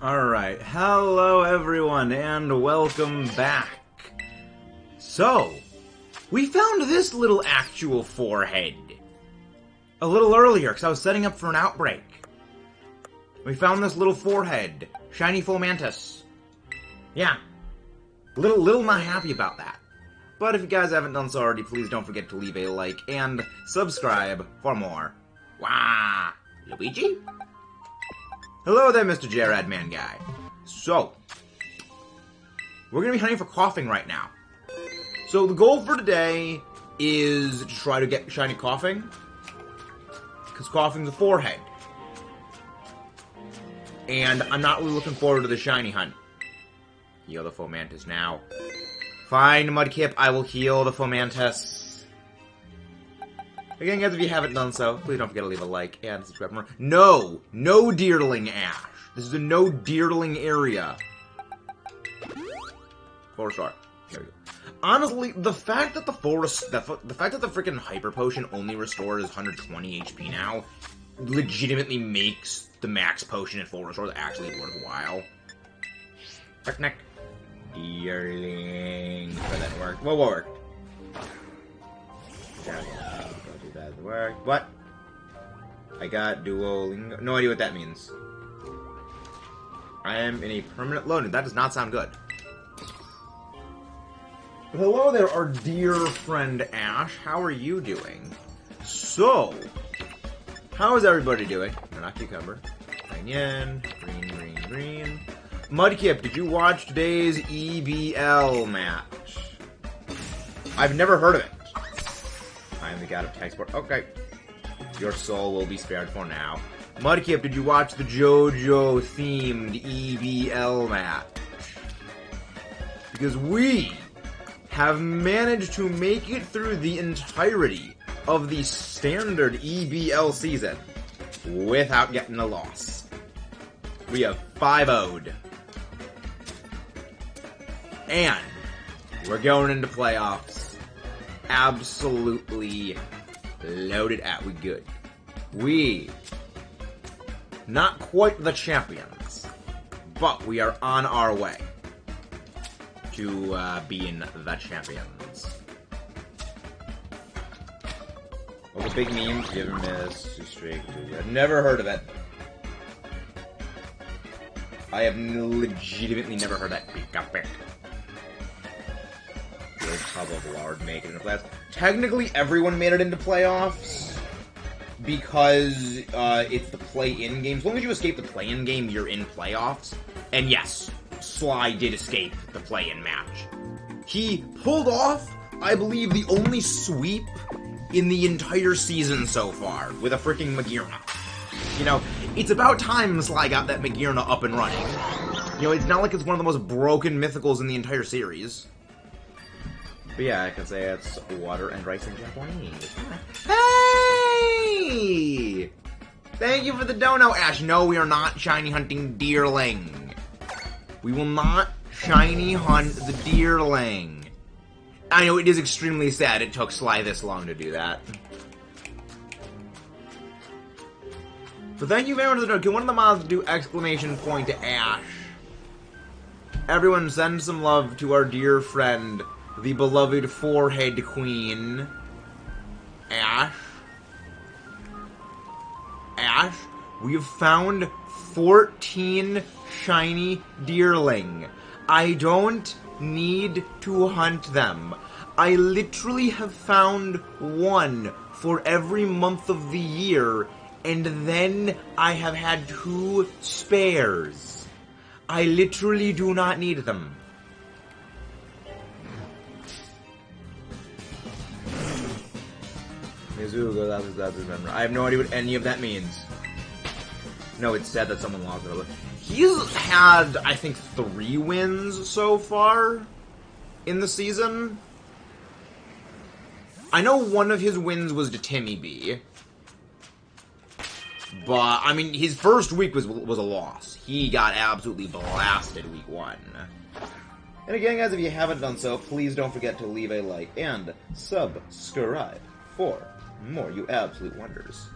Alright, hello everyone, and welcome back. So, we found this little actual forehead a little earlier, because I was setting up for an outbreak. We found this little forehead, shiny full mantis. Yeah, little not happy about that. But if you guys haven't done so already, please don't forget to leave a like and subscribe for more. Wah! Luigi? Hello there, Mr. Jared Man Guy. So, we're going to be hunting for coughing right now. So the goal for today is to try to get shiny coughing, because coughing's a forehead. And I'm not really looking forward to the shiny hunt. Heal the Fomantis now. Fine, Mudkip, I will heal the Fomantis. Again, guys, if you haven't done so, please don't forget to leave a like and subscribe for more. No! No deerling, Ash! This is a no deerling area. 4-star. There we go. Honestly, the fact that the fact that the freaking Hyper Potion only restores 120 HP now legitimately makes the Max Potion at full restores actually worthwhile. Picnic. Deerling. But that worked. What worked? That worked. What? I got Duolingo. No idea what that means. I am in a permanent loading. That does not sound good. Hello there, our dear friend Ash. How are you doing? So, how is everybody doing? Not cucumber. Onion. Green. Mudkip, did you watch today's EBL match? I've never heard of it. I am the god of tech sport. Okay. Your soul will be spared for now. Mudkip, did you watch the JoJo-themed EBL match? Because we have managed to make it through the entirety of the standard EBL season without getting a loss. We have 5-0'd. And we're going into playoffs absolutely loaded out. We good. We, not quite the champions, but we are on our way to being the champions. Well, the big memes, give or miss, straight. I've never heard of it. I have legitimately never heard that. Good tub of lard make it into playoffs. Technically, everyone made it into playoffs because it's the play-in game. As long as you escape the play-in game, you're in playoffs. And yes, Sly did escape the play-in match. He pulled off, I believe, the only sweep in the entire season so far with a freaking Magearna. You know, it's about time Sly got that Magearna up and running. You know, it's not like it's one of the most broken mythicals in the entire series. But yeah, I can say it's water and rice in Japanese. Hey! Thank you for the dono, Ash. No, we are not shiny hunting deerling. We will not shiny hunt the deerling. I know it is extremely sad it took Sly this long to do that. So thank you very much for the dono. Can one of the mods do exclamation point to Ash? Everyone send some love to our dear friend, the beloved forehead queen, Ash. Ash, we have found 14 shiny deerling. I don't need to hunt them. I literally have found one for every month of the year, and then I have had 2 spares. I literally do not need them. I have no idea what any of that means. No, it's sad that someone lost it. He's had, I think, 3 wins so far in the season. I know one of his wins was to Timmy B. But, I mean, his first week was a loss. He got absolutely blasted week 1. And again, guys, if you haven't done so, please don't forget to leave a like and subscribe for more, you absolute wonders.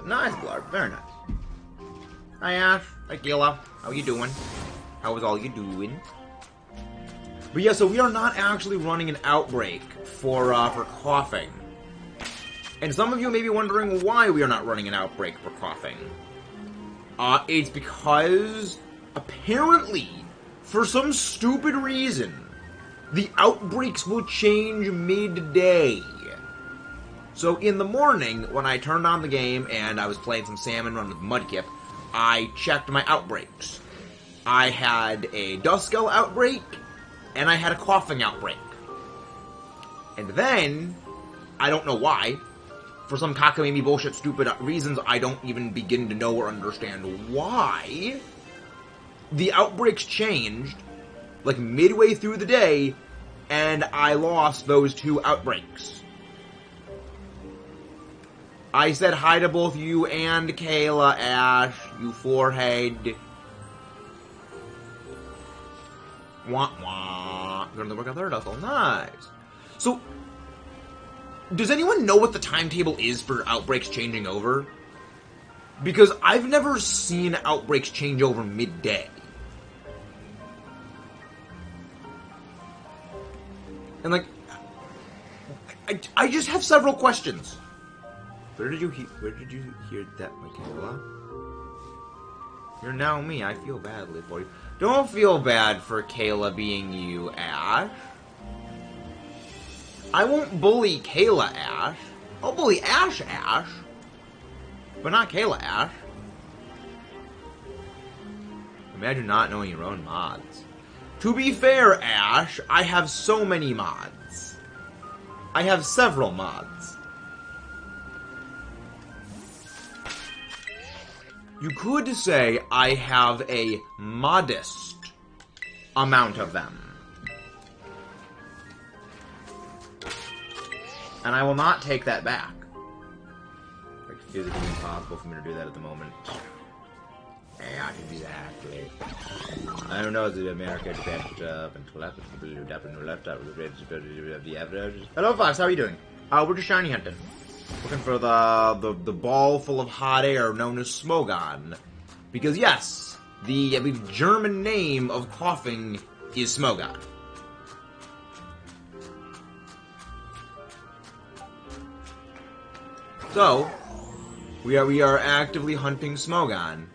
Nice, Blarb. Very nice. Hi, Ash. Hi, Kayla. How you doing? How is all you doing? But yeah, so we are not actually running an outbreak for coughing. And some of you may be wondering why we are not running an outbreak for coughing. It's because, apparently, for some stupid reason, the outbreaks will change midday. So in the morning, when I turned on the game and I was playing some Salmon Run with Mudkip, I checked my outbreaks. I had a Duskull outbreak, and I had a coughing outbreak. And then, I don't know why, for some cockamamie bullshit stupid reasons I don't even begin to know or understand why, the outbreaks changed, like midway through the day, and I lost those 2 outbreaks. I said hi to both you and Kayla, Ash, you forehead. Wah wah. We're gonna work out there, that's all nice. So, does anyone know what the timetable is for outbreaks changing over? Because I've never seen outbreaks change over midday. And like, I just have several questions. Where did you hear that, Michaela? You're now me. I feel badly for you. Don't feel bad for Kayla being you, Ash. I won't bully Kayla, Ash. I'll bully Ash, Ash. But not Kayla, Ash. Imagine not knowing your own mods. To be fair, Ash, I have so many mods. I have several mods. You could say I have a modest amount of them. And I will not take that back. Like, physically impossible for me to do that at the moment. Yeah, I can do that. I don't know, the America bent up and left, up and left up, the average. Hello, Fox, how are you doing? We're just shiny hunting. Looking for the ball full of hot air known as Smogon. Because yes, the, I believe, German name of coughing is Smogon. So, we are actively hunting Smogon.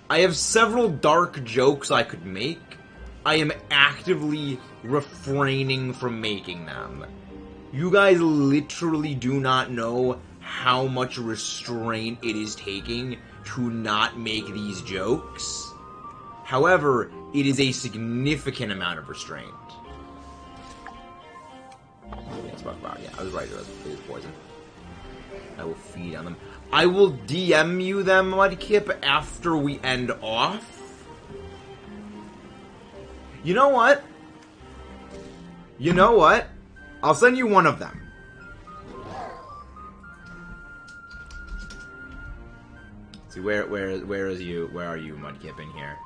I have several dark jokes I could make. I am actively refraining from making them. You guys literally do not know how much restraint it is taking to not make these jokes. However, it is a significant amount of restraint. Yeah, I was right. It was poison. I will feed on them. I will DM you them, Mudkip, after we end off. You know what? You know what? I'll send you one of them. See, where are you, Mudkip, in here?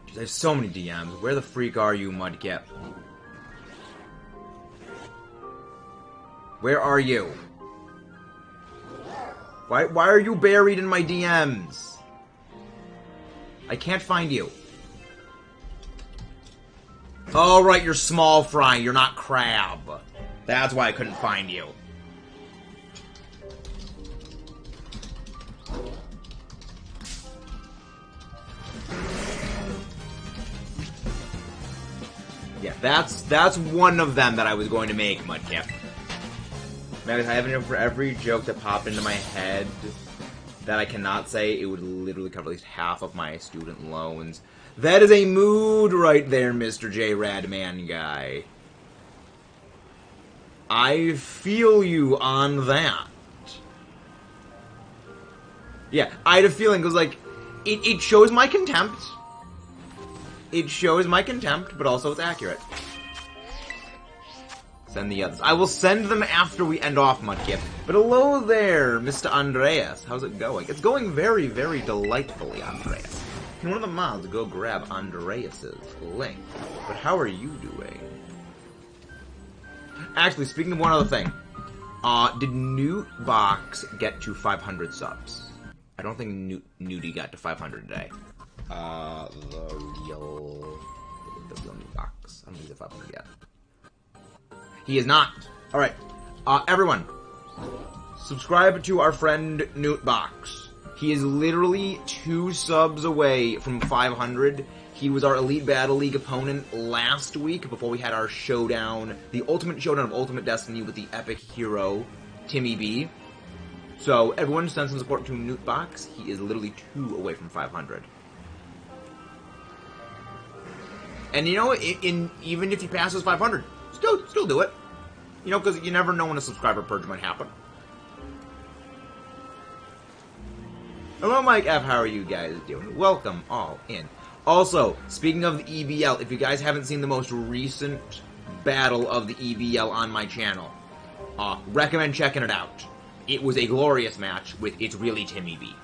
Jeez, I have so many DMs. Where the freak are you, Mudkip? Where are you? Why are you buried in my DMs? I can't find you. Oh, right, you're small fry. You're not crab. That's why I couldn't find you. Yeah, that's one of them that I was going to make, Mudkip. Man, if I have enough for every joke that popped into my head that I cannot say, it would literally cover at least half of my student loans. That is a mood right there, Mr. J. Radman guy. I feel you on that. Yeah, I had a feeling, because, like, it shows my contempt. It shows my contempt, but also it's accurate. Send the others. I will send them after we end off, Mudkip. But hello there, Mr. Andreas. How's it going? It's going very, very delightfully, Andreas. Can one of the mods go grab Andreas's link? But how are you doing? Actually, speaking of one other thing. Did Newtbox get to 500 subs? I don't think Nudie got to 500 today. The real new box. I don't think he's at 500 yet. He is not. All right, everyone, subscribe to our friend Newtbox. He is literally 2 subs away from 500. He was our Elite Battle League opponent last week before we had our showdown, the ultimate showdown of Ultimate Destiny with the epic hero, Timmy B. So, everyone send some support to Newtbox. He is literally 2 away from 500. And you know, even if he passes 500, still do it. You know, because you never know when a subscriber purge might happen. Hello, Mike F. How are you guys doing? Welcome all in. Also, speaking of the EBL, if you guys haven't seen the most recent battle of the EBL on my channel, recommend checking it out. It was a glorious match with It's Really Timmy B.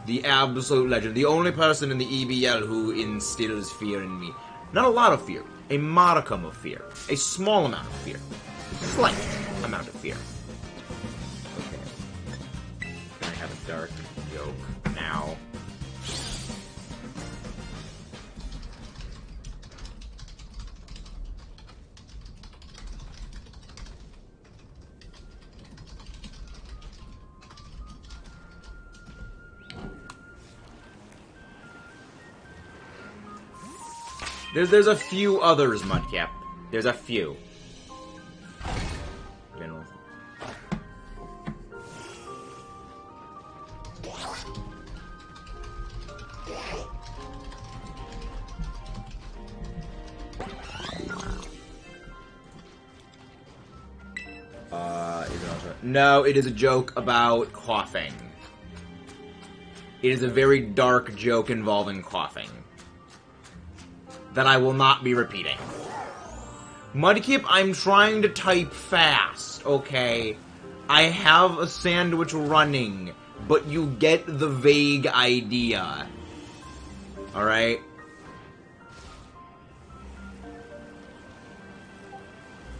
The absolute legend. The only person in the EBL who instills fear in me. Not a lot of fear. A modicum of fear. A small amount of fear. A slight amount of fear. Okay. Can I have a dark joke now? There's a few others, Mudcap. There's a few. General. No, it is a joke about coughing. It is a very dark joke involving coughing that I will not be repeating. Mudkip, I'm trying to type fast, okay? I have a sandwich running, but you get the vague idea. Alright?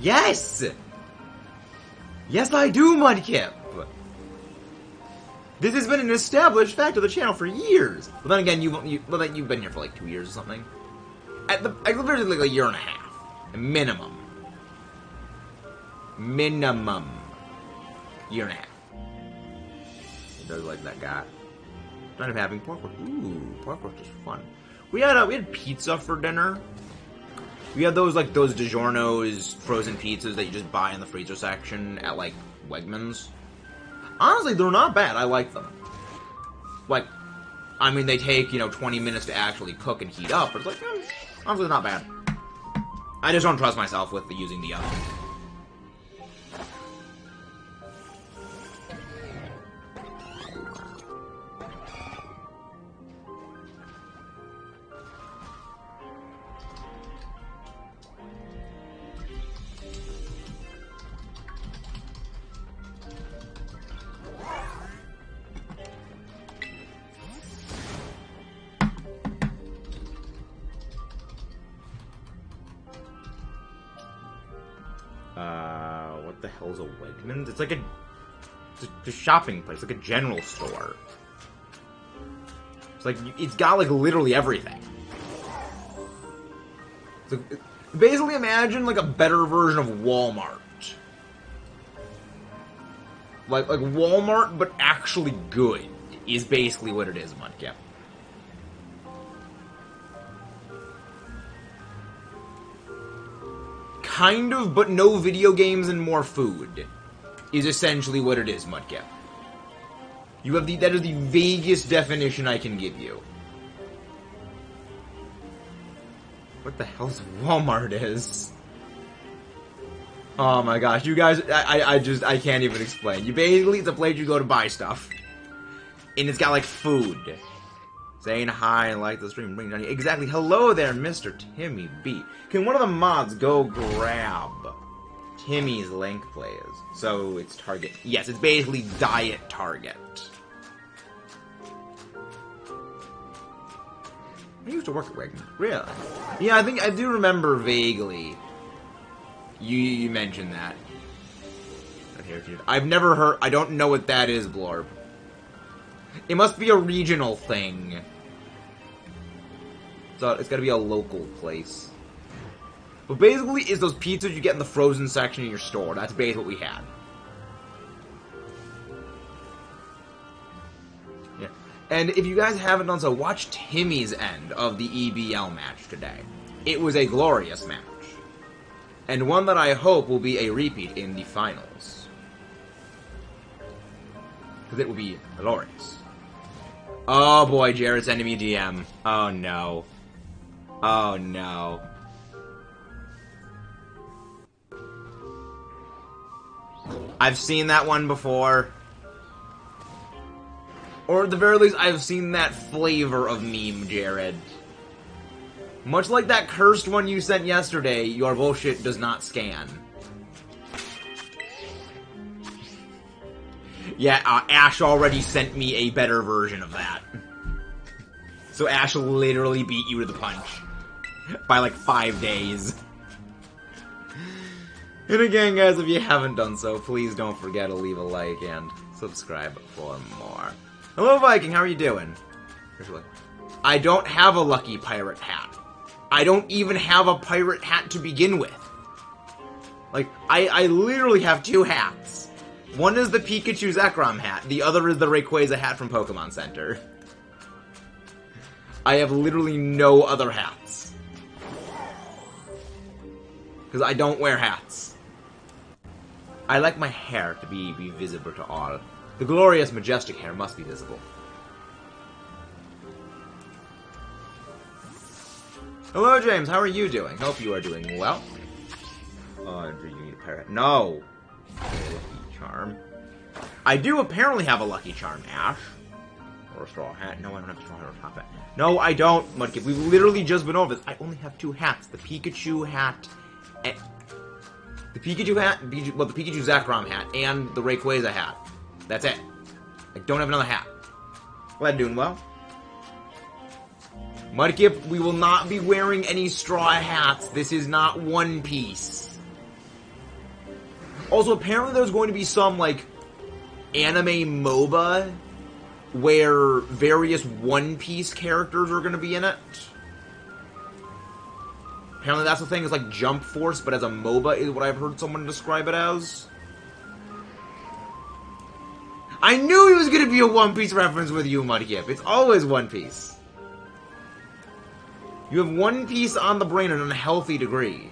Yes! Yes, I do, Mudkip! This has been an established fact of the channel for years. But then again, you've been here for like 2 years or something. I literally like a year and a half. Minimum. Minimum. Year and a half. It does like that guy. Kind of having pork roast. Ooh, pork roast is fun. We had pizza for dinner. We had those DiGiorno's frozen pizzas that you just buy in the freezer section at like Wegmans. Honestly, they're not bad. I like them. Like, I mean, they take 20 minutes to actually cook and heat up, but it's like, honestly, not bad. I just don't trust myself with using the oven. What the hell is a Wegmans? It's like a shopping place, like a general store. It's like, it's got like literally everything. It's like, basically imagine like a better version of Walmart. Like Walmart, but actually good, is basically what it is, Mudcap. Kind of, but no video games and more food is essentially what it is, Mudcap. That is the vaguest definition I can give you. What the hell's Walmart is? Oh my gosh, you guys, I can't even explain. It's a place you go to buy stuff. And it's got like food. Saying hi and like the stream. Bring it down. Exactly. Hello there, Mr. Timmy B. Can one of the mods go grab Timmy's link, please? So it's Target. Yes, it's basically Diet Target. I used to work at Wegmans. Really? Yeah, I think I do remember vaguely. You mentioned that. I've never heard. I don't know what that is, Blorb. It must be a regional thing. So it's gotta be a local place. But basically, it's those pizzas you get in the frozen section in your store. That's basically what we had. Yeah. And if you guys haven't done so, watch Timmy's end of the EBL match today. It was a glorious match. And one that I hope will be a repeat in the finals. Because it will be glorious. Oh boy, Jared's sending me DM. Oh no. Oh no. I've seen that one before. Or at the very least, I've seen that flavor of meme, Jared. Much like that cursed one you sent yesterday, your bullshit does not scan. Yeah, Ash already sent me a better version of that. So Ash literally beat you to the punch. By like 5 days. And again, guys, if you haven't done so, please don't forget to leave a like and subscribe for more. Hello, Viking, how are you doing? I don't have a lucky pirate hat. I don't even have a pirate hat to begin with. Like, I literally have 2 hats. One is the Pikachu Zekrom hat, the other is the Rayquaza hat from Pokemon Center. I have literally no other hats. Because I don't wear hats. I like my hair to be visible to all. The glorious, majestic hair must be visible. Hello, James. How are you doing? Hope you are doing well. Oh, do you need a pirate? No. Lucky charm. I do apparently have a lucky charm, Ash. Or a straw hat. No, I don't have a straw hat or a top hat. No, I don't, Mudkip. We've literally just been over this. I only have 2 hats. The Pikachu hat and... The Pikachu hat, well, the Pikachu Zekrom hat, and the Rayquaza hat. That's it. I don't have another hat. Glad doing well. Mudkip, we will not be wearing any straw hats. This is not One Piece. Also, apparently there's going to be some, like, anime MOBA where various One Piece characters are going to be in it. Apparently that's the thing, it's like Jump Force, but as a MOBA is what I've heard someone describe it as. I knew he was going to be a One Piece reference with you, Mudkip. It's always One Piece. You have One Piece on the brain at an unhealthy degree.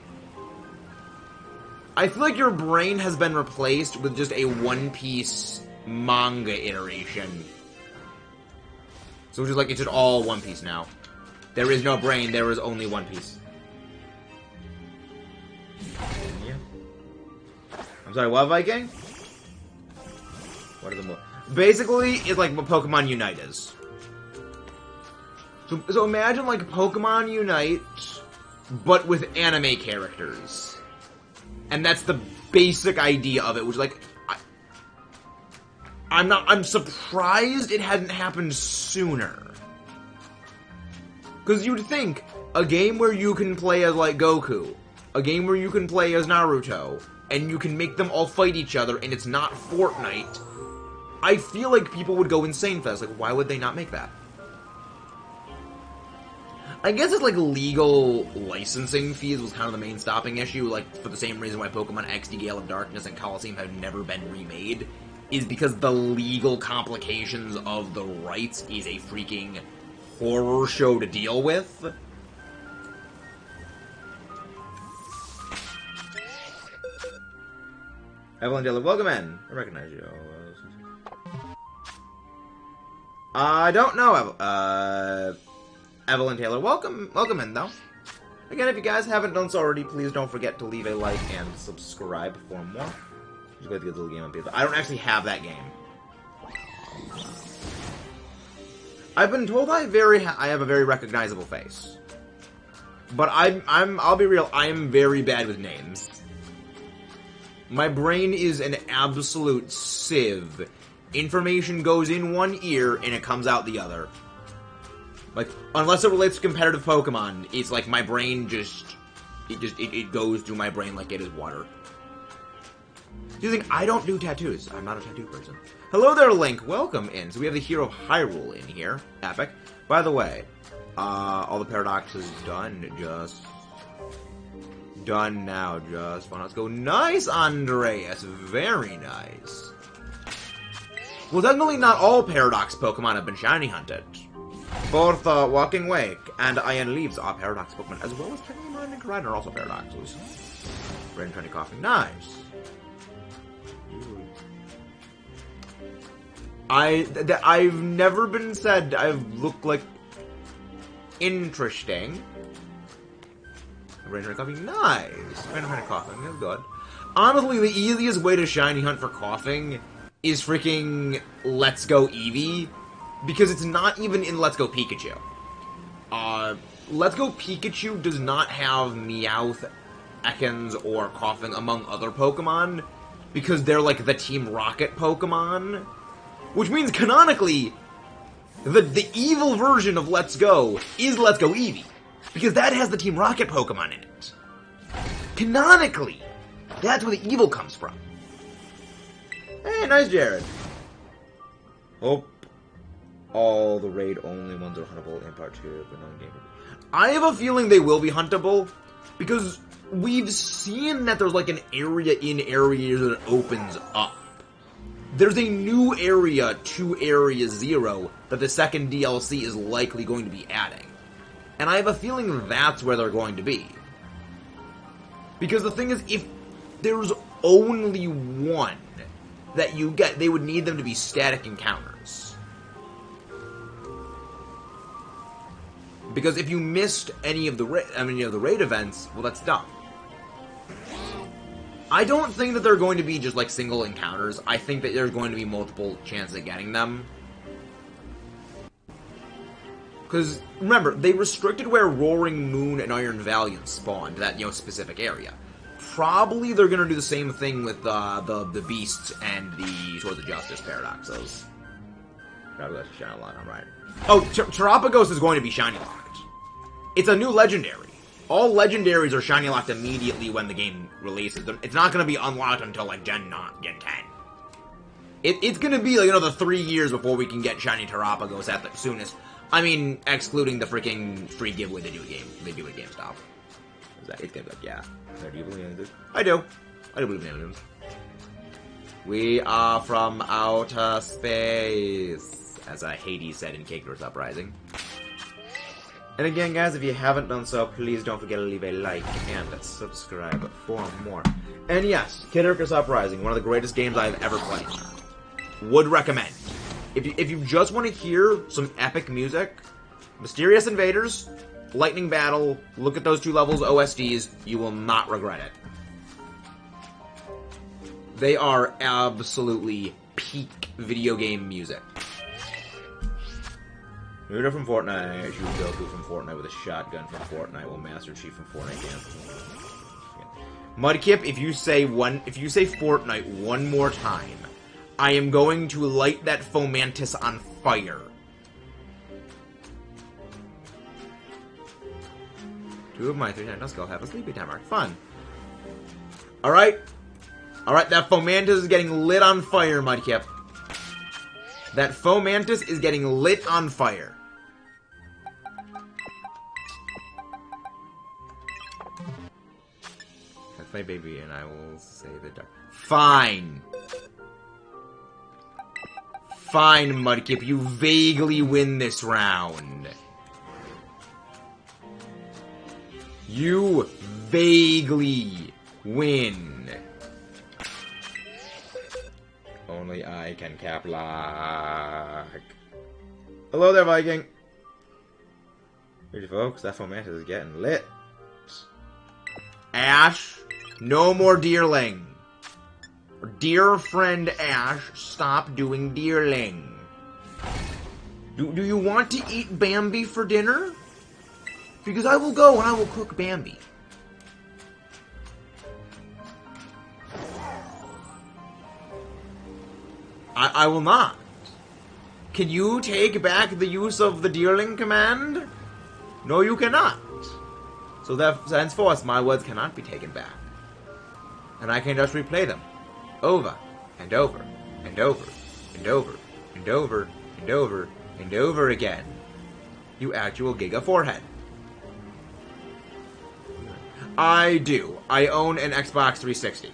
I feel like your brain has been replaced with just a One Piece manga iteration. So it's just like, it's just all One Piece now. There is no brain, there is only One Piece. Yeah. I'm sorry, what, Viking? What are the more? Basically, it's like what Pokemon Unite is. So imagine like Pokemon Unite, but with anime characters. And that's the basic idea of it, which like... I'm surprised it hadn't happened sooner. Because you'd think, a game where you can play as, like, Goku, a game where you can play as Naruto, and you can make them all fight each other, and it's not Fortnite, I feel like people would go insane for this. Like, why would they not make that? I guess it's, like, legal licensing fees was kind of the main stopping issue, like, for the same reason why Pokemon XD Gale of Darkness and Coliseum have never been remade, is because the legal complications of the rights is a freaking horror show to deal with. Evelyn Taylor, welcome in. I recognize you. I don't know, Evelyn Taylor. Welcome in, though. Again, if you guys haven't done so already, please don't forget to leave a like and subscribe for more. Just go to the little game on people. I don't actually have that game. I've been told I have a very recognizable face. But I'll be real, I am very bad with names. My brain is an absolute sieve. Information goes in one ear and it comes out the other. Like, unless it relates to competitive Pokemon, it's like my brain it goes through my brain like it is water. Using I don't do tattoos. I'm not a tattoo person. Hello there, Link. Welcome in. So we have the hero of Hyrule in here. Epic. By the way, all the paradoxes done. Just done now. Just fun. Let's go. Nice, Andreas. Very nice. Well, definitely not all Paradox Pokemon have been shiny hunted. Both Walking Wake and Iron Leaves are Paradox Pokemon, as well as technically Mine and Koraidon are also Paradoxes. Rain Trendy Coughing. Nice. I've never been said I've looked like interesting. Rain Trendy Coughing. Nice. Rain Trendy Coughing. That's good. Honestly, the easiest way to shiny hunt for Coughing is freaking Let's Go Eevee, because it's not even in Let's Go Pikachu. Let's Go Pikachu does not have Meowth, Ekans, or Coughing among other Pokemon, because they're like the Team Rocket Pokemon, which means canonically, the evil version of Let's Go is Let's Go Eevee, because that has the Team Rocket Pokemon in it. Canonically, that's where the evil comes from. Hey, nice, Jared. Hope all the raid-only ones are huntable in part 2 of the known game. I have a feeling they will be huntable, because we've seen that there's like an area in Area that opens up. There's a new area to Area 0 that the second DLC is likely going to be adding. And I have a feeling that's where they're going to be. Because the thing is, if there's only one that you get, they would need them to be static encounters. Because if you missed any of the raid events, well, that's dumb. I don't think that they're going to be just like single encounters. I think that there's going to be multiple chances of getting them. Because remember, they restricted where Roaring Moon and Iron Valiant spawned, that specific area. Probably they're going to do the same thing with the Beasts and the Swords of Justice Paradoxes. Probably that's shiny lock, I'm right. Oh, Terapagos is going to be shiny locked. It's a new legendary. All legendaries are shiny locked immediately when the game releases. It's not going to be unlocked until like Gen 10. It's going to be like another 3 years before we can get shiny Terapagos at the soonest. I mean, excluding the freaking free giveaway they do at GameStop. It's gonna be like, yeah. Do you believe in aliens? I do. I do believe in aliens. We are from outer space, as Hades said in Kakarot's Uprising. And again, guys, if you haven't done so, please don't forget to leave a like and subscribe for more. And yes, Kid Icarus Uprising, one of the greatest games I've ever played. Would recommend. If you just want to hear some epic music, Mysterious Invaders, Lightning Battle, look at those 2 levels OSDs, you will not regret it. They are absolutely peak video game music. Luda from Fortnite, shoot Goku from Fortnite with a shotgun from Fortnite, while Master Chief from Fortnite can. Mudkip, if you say Fortnite one more time, I am going to light that Fomantis on fire. 2 of my 3 times I'll have a sleepy time arc. Fun. Alright. Alright, that Fomantis is getting lit on fire, Mudkip. That Fomantis is getting lit on fire. That's my baby, and I will say the dark. Fine. Fine, Mudkip. You vaguely win this round. You vaguely win. Only I can cap lock. Hello there, Viking. Pretty folks, that Fomantis is getting lit. Ash, no more deerling. Dear friend Ash, stop doing deerling. Do you want to eat Bambi for dinner? Because I will go and I will cook Bambi. I will not. Can you take back the use of the deerling command? No, you cannot. So that henceforth, my words cannot be taken back. And I can just replay them. over, and over, and over, and over, and over, and over, and over again. You actual Giga forehead. I do. I own an Xbox 360.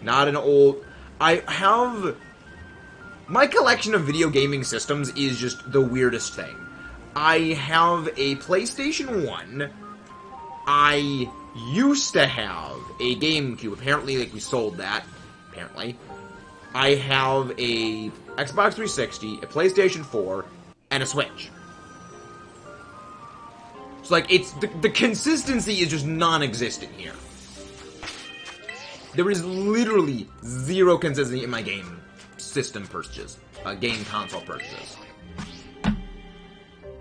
Not an old... I have... My collection of video gaming systems is just the weirdest thing. I have a PlayStation 1. I used to have a GameCube. Apparently, like, we sold that. Apparently. I have a Xbox 360, a PlayStation 4, and a Switch. So, like, it's... The consistency is just non-existent here. There is literally zero consistency in my game system purchases. Game console purchases.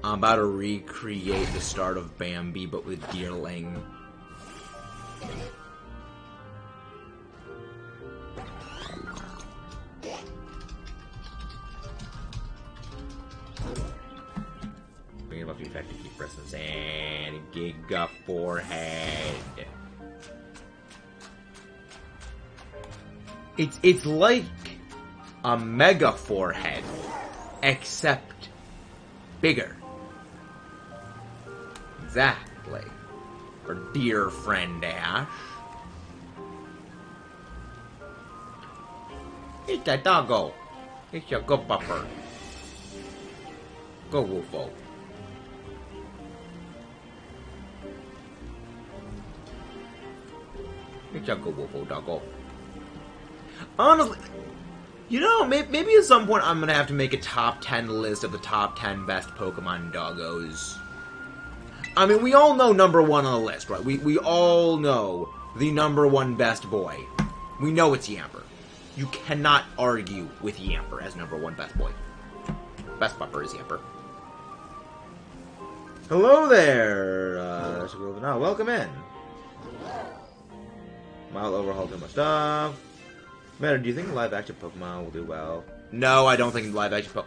I'm about to recreate the start of Bambi, but with Deerling. Bring it up to effect to keep pressing and Giga forehead. It's like a mega forehead, except bigger. Exactly. Our dear friend Ash. It's a doggo. It's a good buffer. Go woofo. It's a good woofo doggo. Honestly, you know, maybe at some point I'm gonna have to make a top 10 list of the top 10 best Pokemon doggos. I mean, we all know number one on the list, right? We all know the number one best boy. We know it's Yamper. You cannot argue with Yamper as number one best boy. Best buffer is Yamper. Hello there! Now, welcome in. I'll overhaul too much stuff. Matter, do you think live-action Pokemon will do well? No, I don't think live-action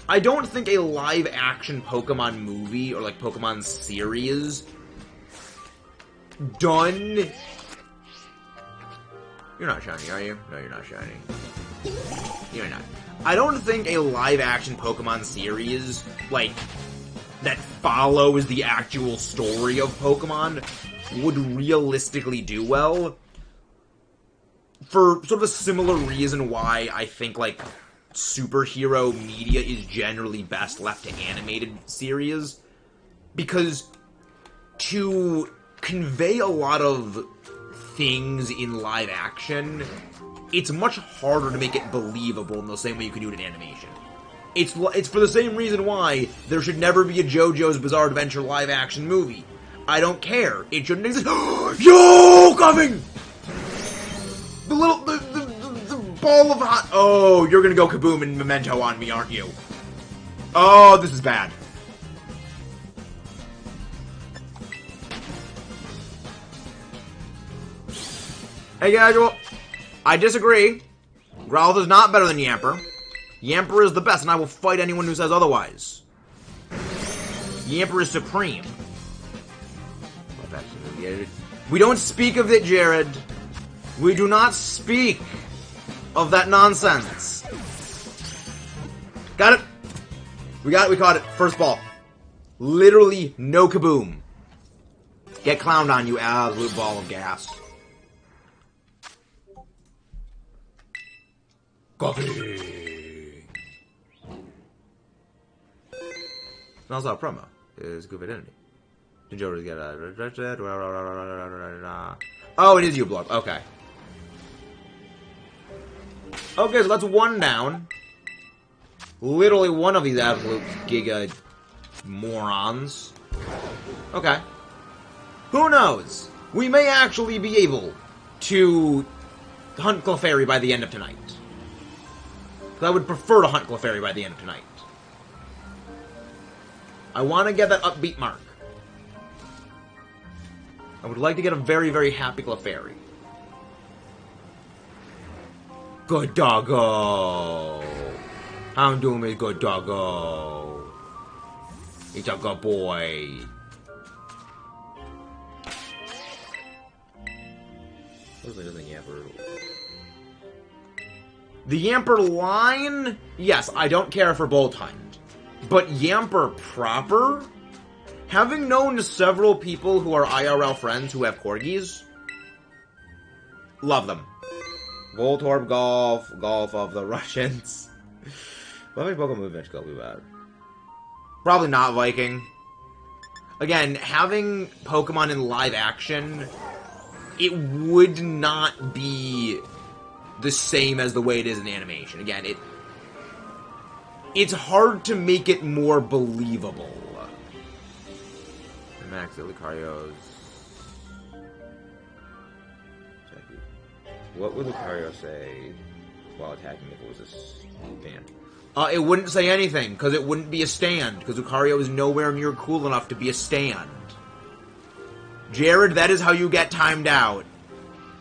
I don't think a live-action Pokemon movie, or, like, Pokemon series done... You're not shiny, are you? No, you're not shiny. You're not. I don't think a live-action Pokemon series, like, that follows the actual story of Pokemon would realistically do well. For sort of a similar reason why I think, like, superhero media is generally best left to animated series. Because to convey a lot of things in live action, it's much harder to make it believable in the same way you can do it in animation. It's for the same reason why there should never be a JoJo's Bizarre Adventure live action movie. I don't care. It shouldn't exist. Yo, coming! The little, the ball of hot... Oh, you're gonna go kaboom and Memento on me, aren't you? Oh, this is bad. Hey, casual. I disagree. Growlithe is not better than Yamper. Yamper is the best, and I will fight anyone who says otherwise. Yamper is supreme. We don't speak of it, Jared. We do not speak of that nonsense. Got it. We got it. We caught it. First ball. Literally no kaboom. Get clowned on, you absolute ball of gas. Coffee. Smells like a promo. It's good identity. Oh, it is you, Blob. Okay. Okay, so that's one down. Literally one of these absolute giga morons. Okay. Who knows? We may actually be able to hunt Clefairy by the end of tonight. I would prefer to hunt Clefairy by the end of tonight. I want to get that upbeat mark. I would like to get a very, very happy Clefairy. Good doggo. How I'm doing, good doggo. He's a good boy. Looks like nothing ever. The Yamper line, yes, I don't care for Bolt Hunt. But Yamper proper? Having known several people who are IRL friends who have corgis, love them. Voltorb Golf, Golf of the Russians. Let me Pokemon movement go be bad. Probably not Viking. Again, having Pokemon in live action, it would not be the same as the way it is in animation. Again, it's hard to make it more believable. Max Lucario's... What would Lucario say while attacking if it was a stand? It wouldn't say anything, because it wouldn't be a stand, because Lucario is nowhere near cool enough to be a stand. Jared, that is how you get timed out.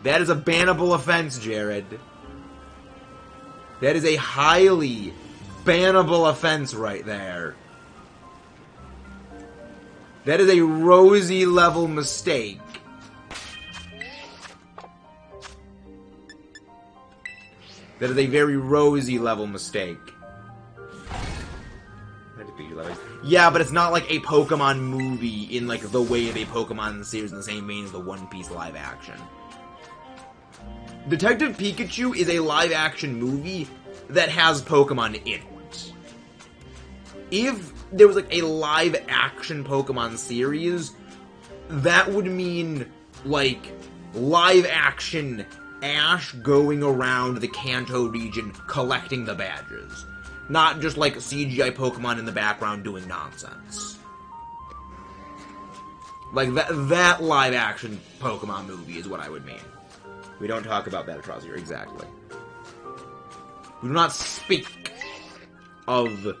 That is a bannable offense, Jared. That is a highly bannable offense right there. That is a Rosie level mistake. That is a very Rosie level mistake. Yeah, but it's not like a Pokemon movie in like the way of a Pokemon series in the same vein as the One Piece live action. Detective Pikachu is a live action movie that has Pokemon in it. If there was like a live action Pokemon series, that would mean like live action Ash going around the Kanto region collecting the badges. Not just like CGI Pokemon in the background doing nonsense. Like that live action Pokemon movie is what I would mean. We don't talk about that across here, exactly. We do not speak of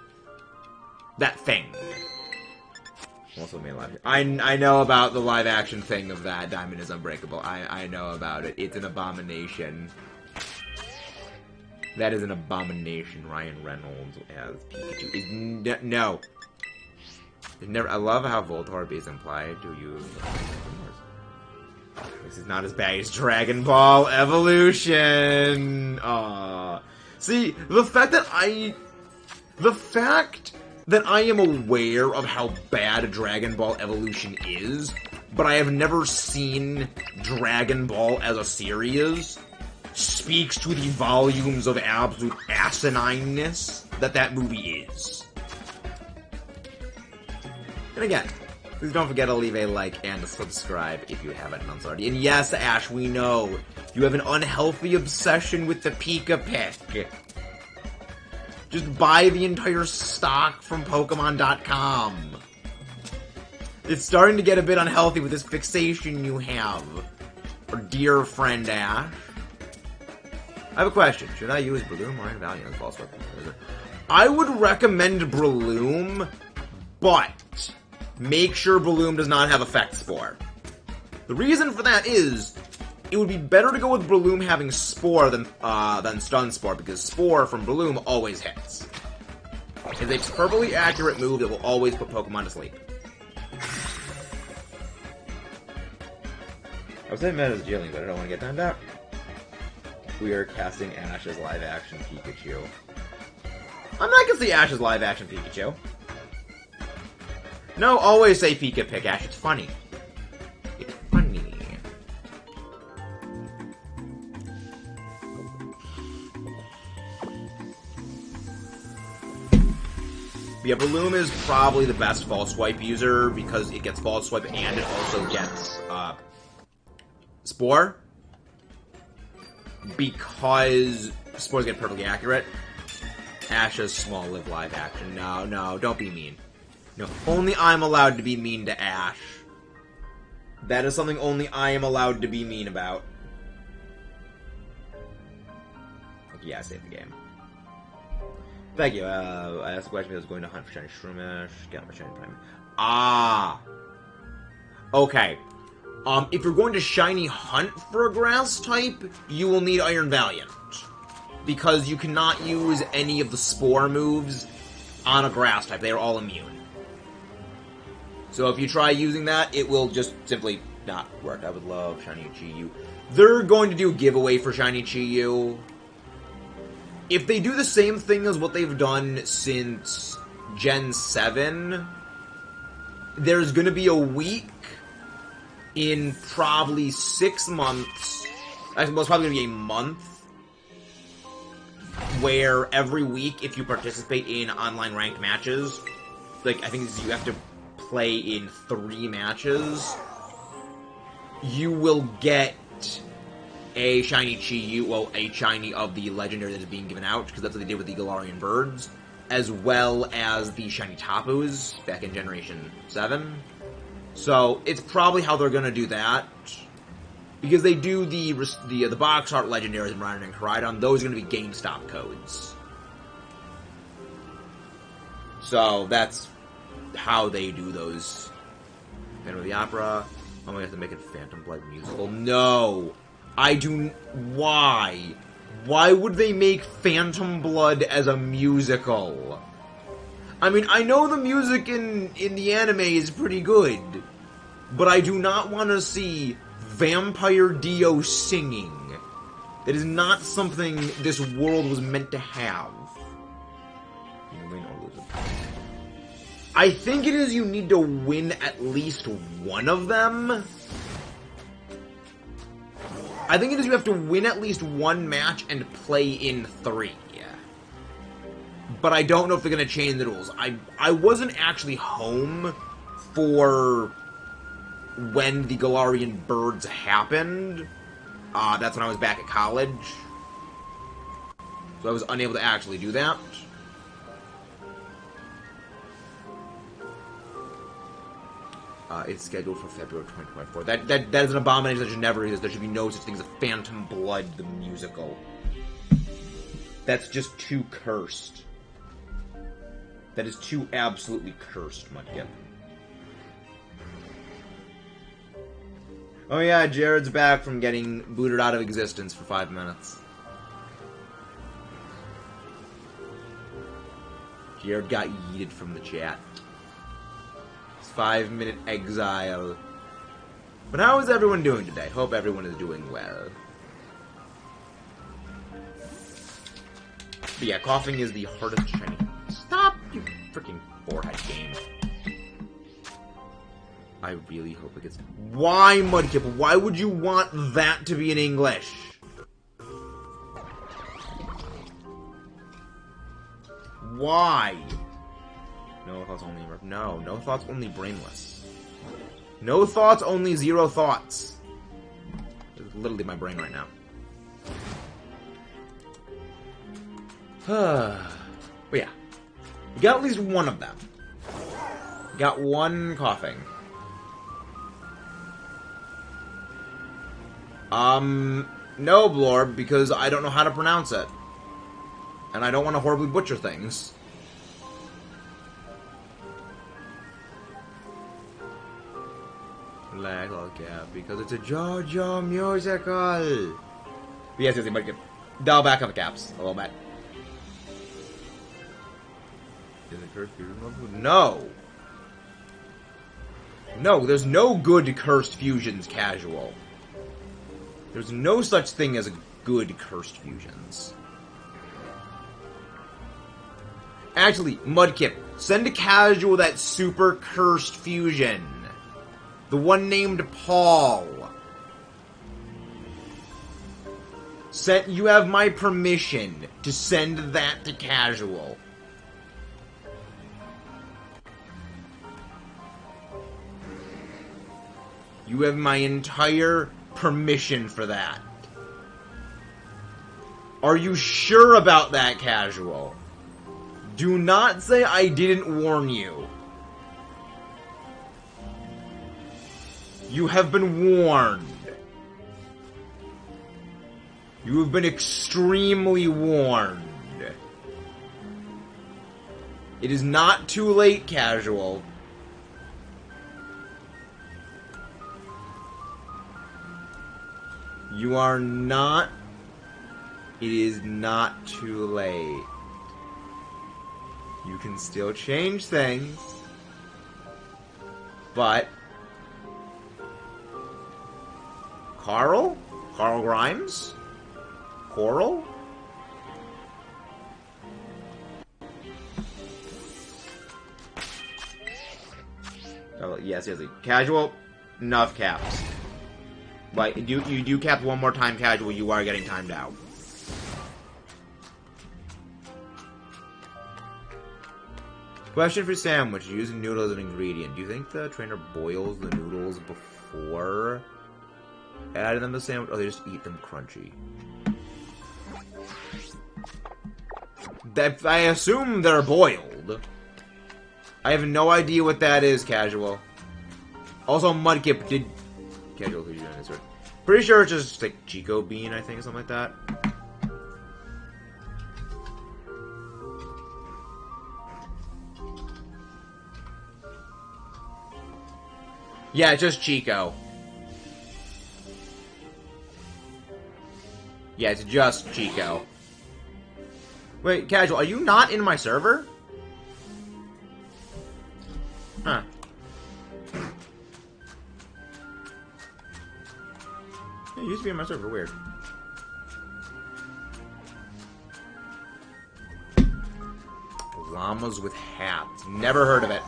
that thing. Also made live. I know about the live action thing of that. Diamond is Unbreakable. I know about it. It's an abomination. That is an abomination. Ryan Reynolds as Pikachu is no. Never. I love how Voltorb is implied. Do you? This is not as bad as Dragon Ball Evolution. See, the fact that I am aware of how bad Dragon Ball Evolution is, but I have never seen Dragon Ball as a series, speaks to the volumes of absolute asinineness that movie is. And again, please don't forget to leave a like and subscribe if you haven't done so already. And yes, Ash, we know you have an unhealthy obsession with the Pika Pick. Just buy the entire stock from Pokemon.com. It's starting to get a bit unhealthy with this fixation you have. Our dear friend Ash. I have a question. Should I use Breloom or Invaliant as false weapon? I would recommend Breloom, but make sure Breloom does not have Effect Spore. The reason for that is, it would be better to go with Breloom having Spore than Stun Spore, because Spore from Breloom always hits. It's a perfectly accurate move that will always put Pokemon to sleep. I was saying mad as Jillian, but I don't want to get timed out. We are casting Ash as live-action Pikachu. I'm not gonna see Ash as live-action Pikachu. No, always say Pika Pick Ash. It's funny. It's funny. Yeah, Breloom is probably the best False Swipe user because it gets False Swipe and it also gets Spore. Because Spores get perfectly accurate. Ash's small live live action. No, don't be mean. No, only I'm allowed to be mean to Ash. That is something only I am allowed to be mean about. Okay, yeah, I saved the game. Thank you. I asked the question because I was going to hunt for Shiny Shroomish. Get my Shiny Prime. Ah! Okay. If you're going to Shiny Hunt for a Grass type, you will need Iron Valiant. Because you cannot use any of the Spore moves on a Grass type. They are all immune. So if you try using that, it will just simply not work. I would love Shiny Chi-Yu. They're going to do a giveaway for Shiny Chi-Yu. if they do the same thing as what they've done since Gen 7, there's going to be a week in probably 6 months. Actually, well, it's probably going to be a month where every week, if you participate in online ranked matches, like, I think you have to play in 3 matches, you will get a shiny Chi-Yu, well, a shiny of the legendary that is being given out, because that's what they did with the Galarian birds, as well as the shiny Tapus back in Generation 7. So, it's probably how they're gonna do that. Because they do the box art legendaries in Rhydon and Koraidon, those are gonna be GameStop codes. So, that's how they do those. Phantom of the Opera. Oh, we have to make it Phantom Blood musical. No! I do... Why? Why would they make Phantom Blood as a musical? I mean, I know the music in the anime is pretty good, but I do not want to see Vampire Dio singing. That is not something this world was meant to have. I think it is you need to win at least one of them. I think it is you have to win at least one match and play in 3. But I don't know if they're going to change the rules. I wasn't actually home for when the Galarian birds happened. That's when I was back at college. So I was unable to actually do that. It's scheduled for February 2024. That is an abomination that should never exist. There should be no such thing as a Phantom Blood, the musical. That's just too cursed. That is too absolutely cursed, Mudkip. Oh yeah, Jared's back from getting booted out of existence for 5 minutes. Jared got yeeted from the chat. 5-minute exile. But how is everyone doing today? Hope everyone is doing well. But yeah, coughing is the hardest shiny. Stop, you freaking forehead game. I really hope it gets... Why, Mudkip? Why would you want that to be in English? Why? No thoughts, only... No thoughts, only brainless. No thoughts, only 0 thoughts. It's literally my brain right now. But yeah. We got at least one of them. We got one coughing. No, Blorb, because I don't know how to pronounce it. And I don't want to horribly butcher things. Yeah, because it's a JoJo musical. But yes, you might get dial back on the caps a little bit. Is it cursed fusion level? No. No, there's no good cursed fusions casual. There's no such thing as good cursed fusions. Actually, Mudkip, send a casual that super cursed fusion. The one named Paul. You have my permission to send that to casual. You have my entire permission for that. Are you sure about that, casual? Do not say I didn't warn you. You have been warned. You have been extremely warned. It is not too late, casual. You are not... It is not too late. You can still change things. But... Carl? Carl Grimes? Coral? Yes, yes. Casual, enough caps. Like, you do cap one more time casual, you are getting timed out. Question for sandwich. Using noodle as an ingredient. Do you think the trainer boils the noodles before adding them to the sandwich, or they just eat them crunchy? I assume they're boiled. I have no idea what that is, casual. Also, Mudkip did... Casual, who's doing this? Pretty sure it's just, like, Chico Bean, I think, something like that. Yeah, it's just Chico. Yeah, it's just Chico. Wait, Casual, are you not in my server? Huh. Yeah, you used to be in my server, weird. Llamas with hats. Never heard of it.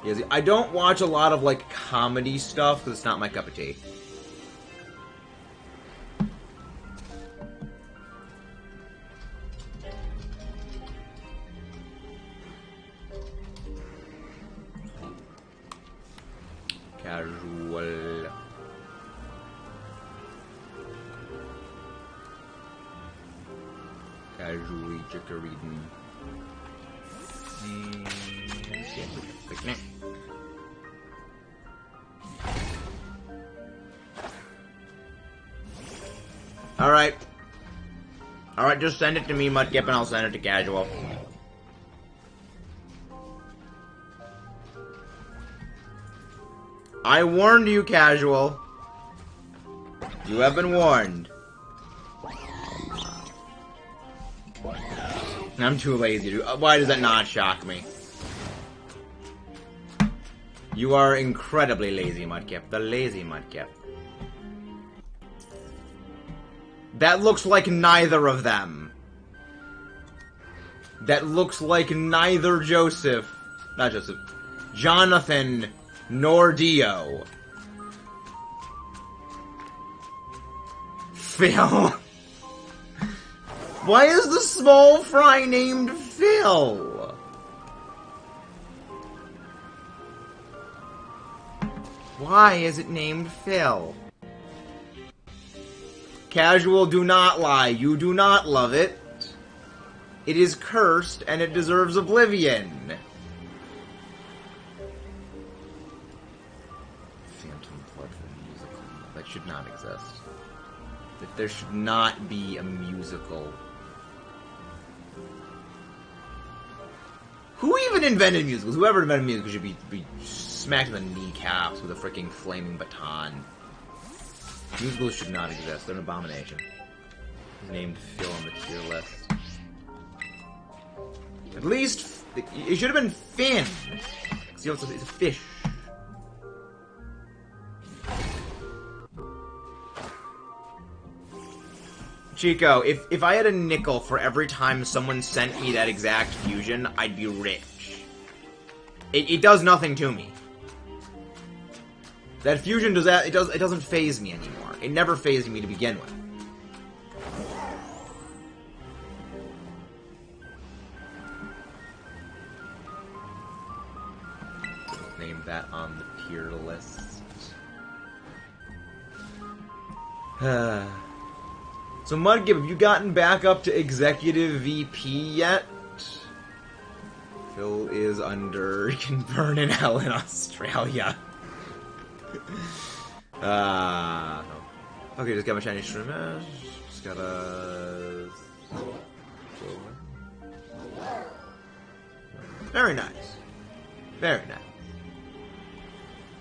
Yeah, see, I don't watch a lot of, like, comedy stuff, because it's not my cup of tea. Casual. Casually chicken. Alright. Alright, just send it to me, Mudkip, and I'll send it to Casual. I warned you, Casual. You have been warned. I'm too lazy to... Why does that not shock me? You are incredibly lazy, Mudkip. The lazy Mudkip. That looks like neither of them. That looks like neither Joseph... Not Joseph. Jonathan nor Dio. Phil. Why is the small fry named Phil? Why is it named Phil? Casual, do not lie. You do not love it. It is cursed, and it deserves oblivion. Phantom Blood for the musical. That should not exist. There should not be a musical. Who even invented musicals? Whoever invented musicals should be smacked in the kneecaps with a freaking flaming baton. Musicals should not exist. They're an abomination. He's named Phil on the tier list. At least, it should have been Finn. See, it's a fish. Chico, if I had a nickel for every time someone sent me that exact fusion, I'd be rich. It does nothing to me. That fusion does that. It doesn't faze me anymore. It never fazed me to begin with. Name that on the tier list. So Mudkip, have you gotten back up to Executive VP yet? Phil is under... He can burn in hell in Australia. Okay, just got my shiny shrimp. Just gotta... Very nice. Very nice.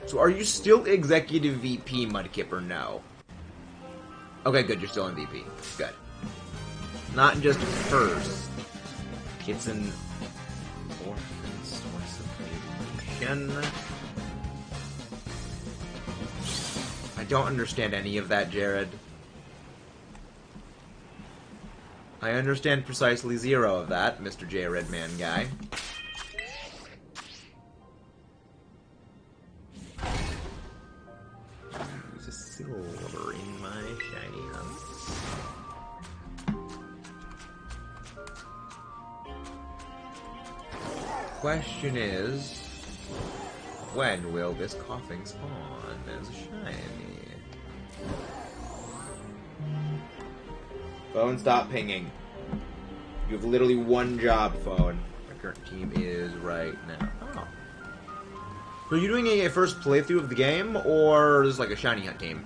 So are you still Executive VP, Mudkip, or no? Okay, good, you're still in VP. Good. Not just first. It's an orphan source of radiation. I don't understand any of that, Jared. I understand precisely 0 of that, Mr. J. Redman guy. There's a silver in my shiny hunt. Question is, when will this coughing spawn as a shiny? Phone, stop pinging. You have literally one job, phone. My current team is right now. Oh. So are you doing a first playthrough of the game, or is this like a shiny hunt team?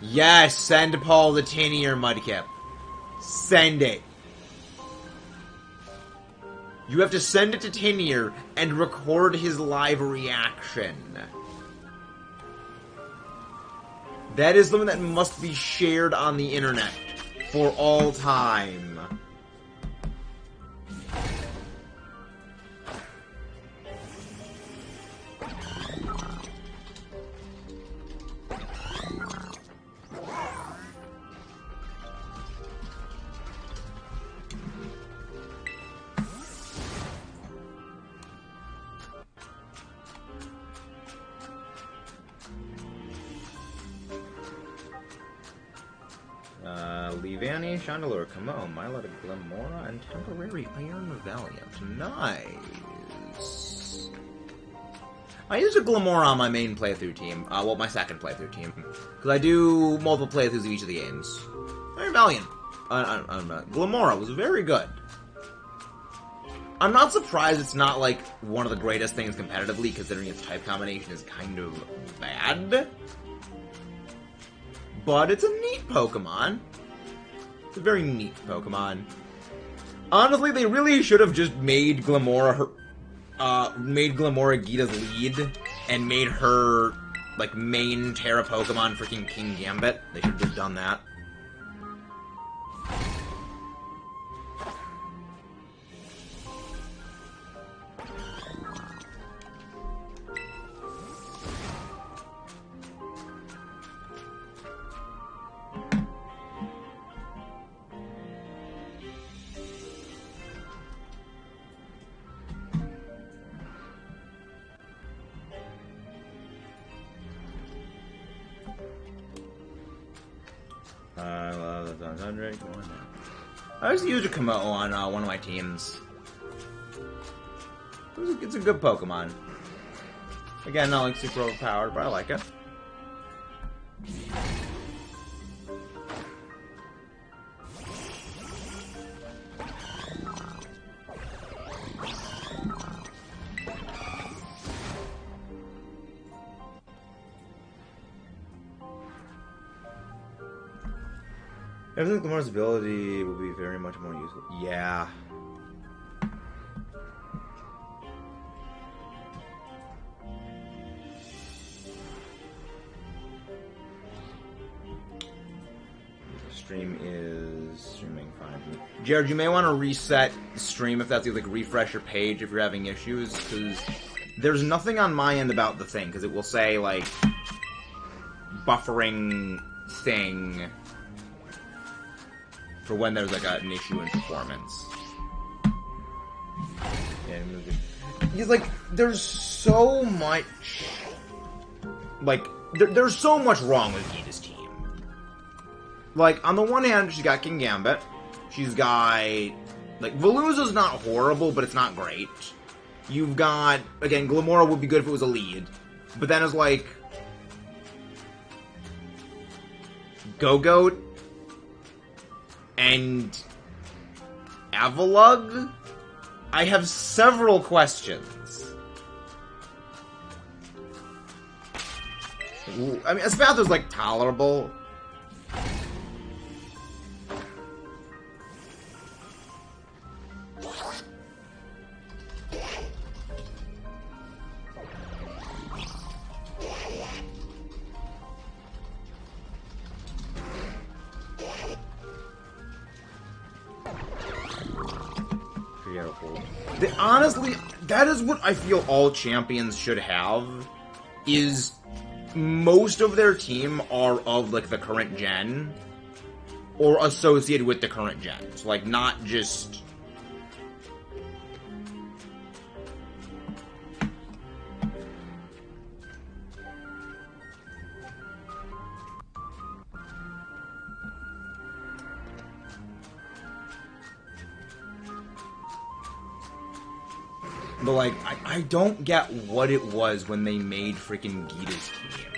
Yes, send Paul the Tinier, Mudkip. Send it. You have to send it to Tinier and record his live reaction. That is something that must be shared on the internet for all time. Levani, Chandelure, Camo, Milo, Glamora, and Temporary Iron Valiant. Nice. I used a Glamora on my main playthrough team. Well, my second playthrough team. Because I do multiple playthroughs of each of the games. Very Valiant. Glamora was very good. I'm not surprised it's not, like, one of the greatest things competitively, considering its type combination is kind of bad. But it's a neat Pokemon. It's a very neat Pokemon. Honestly, they really should have just made Glamora Gita's lead and made her, like, main Terra Pokemon freaking King Gambit. They should have just done that. I used to use a Camo on one of my teams. It's a good Pokemon. Again, not like super overpowered, but I like it. I think Glamora's ability will be very much more useful. Yeah. Stream is streaming fine. Jared, you may want to reset the stream if that's like refresh your page if you're having issues, because there's nothing on my end about the thing, because it will say like buffering thing for when there's like an issue in performance. Yeah, he's like, there's so much, like, there's so much wrong with Gita's team. Like, on the one hand, she's got King Gambit. She's got, like, Veluza's not horrible, but it's not great. You've got, again, Glamora would be good if it was a lead. But then it's like Go-Goat and Avalugg? I have several questions. I mean, Espathra's, like, tolerable. Honestly, that is what I feel all champions should have, is most of their team are of, like, the current gen. or associated with the current gen. So, like, not just... But, like, I don't get what it was when they made freaking Gita's team.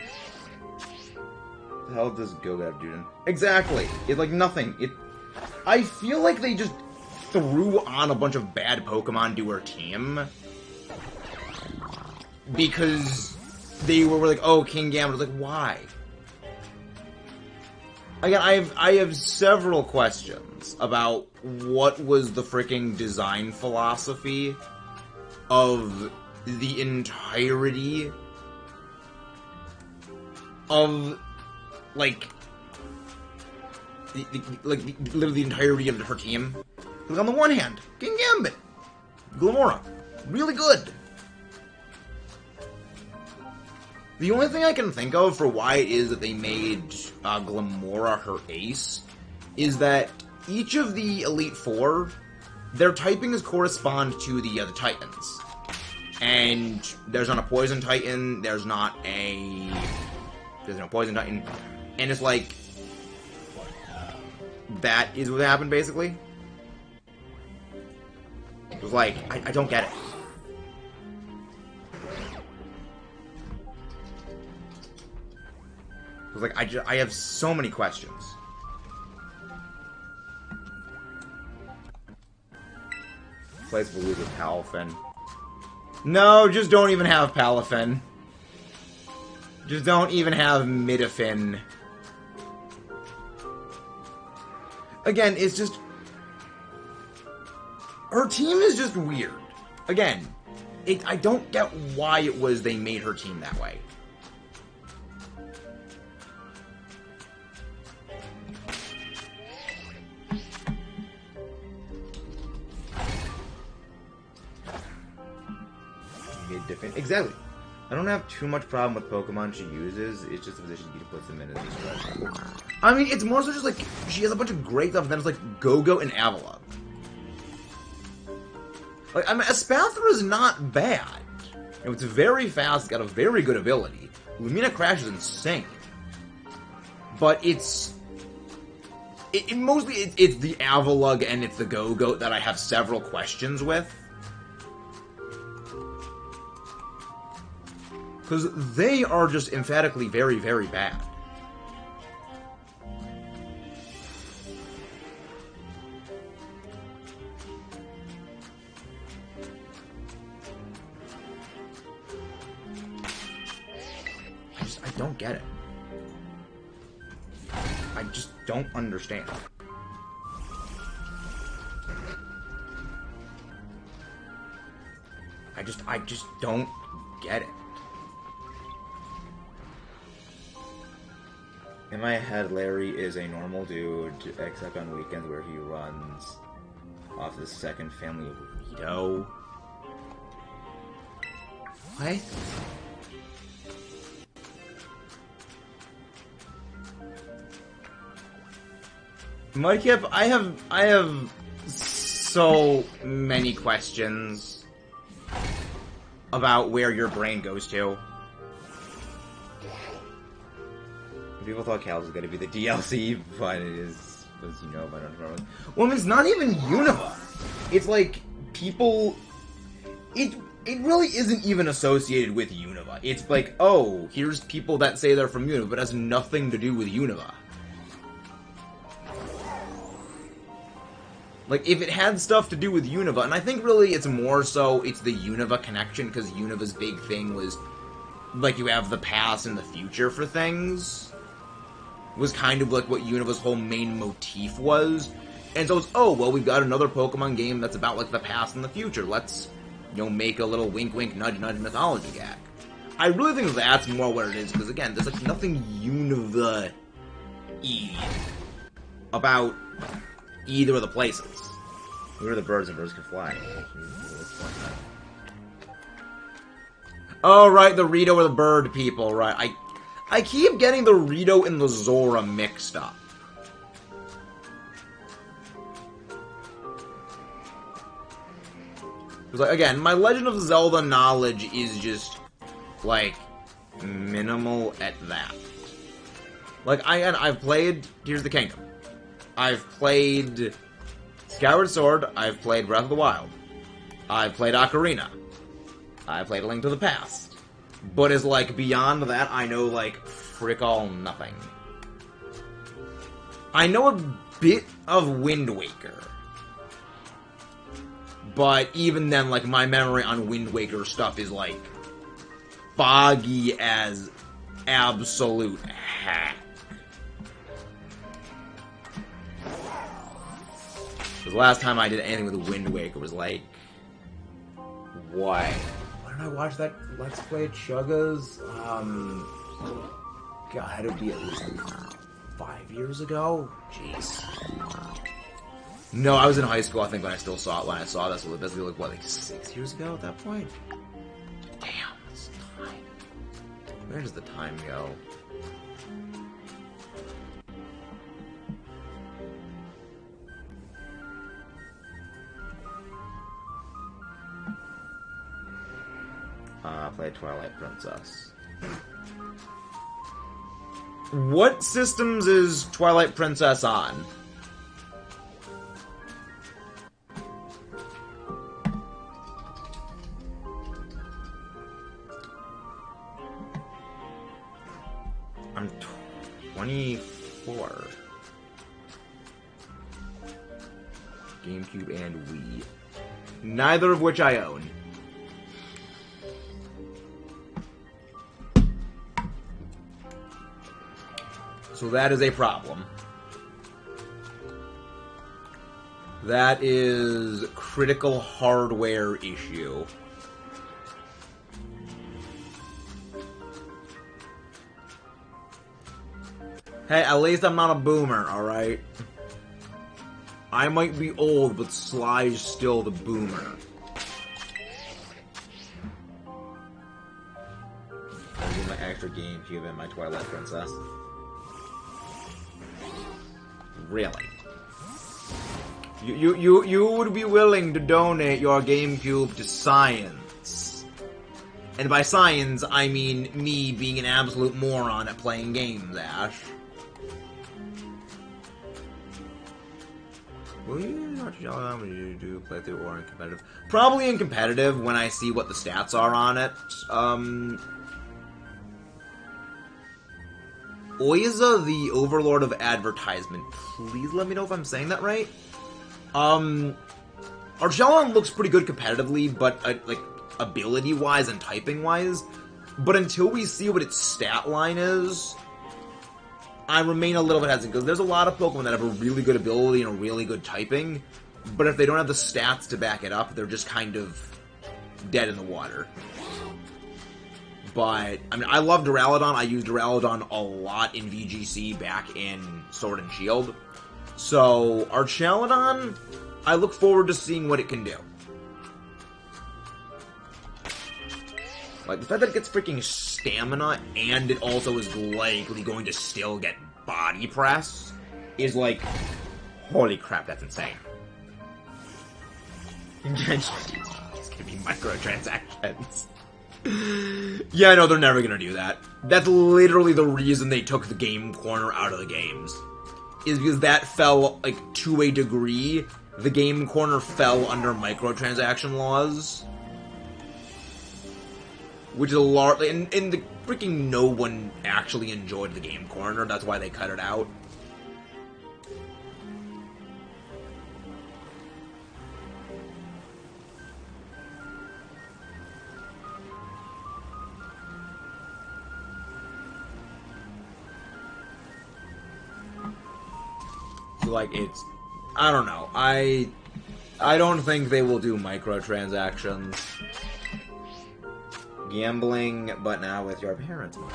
What the hell does Go have, dude? Exactly! It's like nothing. I feel like they just threw on a bunch of bad Pokemon to her team. Because they were like, oh, King Gambit. Like, why? Again, I have several questions about what was the freaking design philosophy of the entirety of, like, literally the entirety of her team. Because on the one hand, King Gambit, Glamora, really good. The only thing I can think of for why it is that they made Glamora her ace is that each of the Elite Four, their typings correspond to the Titans. And there's not a Poison Titan, there's no Poison Titan, and it's like, that is what happened, basically. It was like, I don't get it. It was like, I have so many questions. Place will lose with Palafin. No, just don't even have Palafin. Just don't even have Midafin. Again, it's just... her team is just weird. Again, I don't get why it was they made her team that way. Exactly. I don't have too much problem with Pokemon she uses. It's just the position Gita puts them in is just I mean, it's more so just like she has a bunch of great stuff, and then it's like Go-Go and Avalugg. Like, I mean, Espathra is not bad. You know, it's very fast. It's got a very good ability. Lumina Crash is insane, but it's mostly it's the Avalugg and it's the Go-Go that I have several questions with. Because they are just emphatically very, very bad. I don't get it. I just don't understand. I just don't get it. In my head, Larry is a normal dude, except on weekends where he runs off the second family of Rito. What? Mudkip, I have so many questions about where your brain goes to. People thought Cal was going to be the DLC, but it is, as you know, I don't remember. Well, it's not even Unova. It's like, people... It really isn't even associated with Unova. It's like, oh, here's people that say they're from Unova, but it has nothing to do with Unova. Like, if it had stuff to do with Unova, and I think really it's more so it's the Unova connection, because Unova's big thing was, like, you have the past and the future for things. Was kind of like what Unova's whole main motif was. And so it's, oh, well, we've got another Pokemon game that's about, like, the past and the future. Let's, you know, make a little wink-wink, nudge-nudge mythology gag. I really think that's more what it is, because, again, there's, like, nothing Unova-y about either of the places. Where are the birds and birds can fly? Oh, right, the Rito or the bird people, right. I keep getting the Rito and the Zora mixed up. Because, like, again, my Legend of Zelda knowledge is just, like, minimal at that. Like, I've played Tears of the Kingdom. I've played Skyward Sword. I've played Breath of the Wild. I've played Ocarina. I've played A Link to the Past. But as, like, beyond that, I know, like, frick all nothing. I know a bit of Wind Waker. But even then, like, my memory on Wind Waker stuff is, like, foggy as absolute heck. The last time I did anything with Wind Waker was, like, what? When did I watch that Let's Play Chuggas? God, had to be at least 5 years ago? Jeez. No, I was in high school, I think, when I still saw it. When I saw this, so it was basically, like, what, like 6 years ago at that point? Damn, that's time. Where does the time go? I played Twilight Princess. What systems is Twilight Princess on? I'm 24. GameCube and Wii. Neither of which I own. So that is a problem. That is critical hardware issue. Hey, at least I'm not a boomer, alright? I might be old, but Sly's still the boomer. I'll do my extra GameCube and my Twilight Princess. Really? You would be willing to donate your GameCube to science. And by science, I mean me being an absolute moron at playing games, Ash. Will you not yell at when you do play through or in competitive? Probably in competitive when I see what the stats are on it. Oiza, the Overlord of Advertisement. Please let me know if I'm saying that right. Archelon looks pretty good competitively, but, like, ability-wise and typing-wise. But until we see what its stat line is, I remain a little bit hesitant, because there's a lot of Pokemon that have a really good ability and a really good typing, but if they don't have the stats to back it up, they're just kind of dead in the water. But, I mean, I love Duraludon. I used Duraludon a lot in VGC back in Sword and Shield. So, Archelon, I look forward to seeing what it can do. Like, the fact that it gets freaking stamina, and it also is likely going to still get body press, is like, holy crap, that's insane. It's gonna be microtransactions. Yeah, no, they're never gonna do that. That's literally the reason they took the game corner out of the games. Is because that fell, like, to a degree. The game corner fell under microtransaction laws. Which is a large... And the freaking no one actually enjoyed the game corner. That's why they cut it out. Like, it's... I don't know. I don't think they will do microtransactions. Gambling, but now with your parents' money.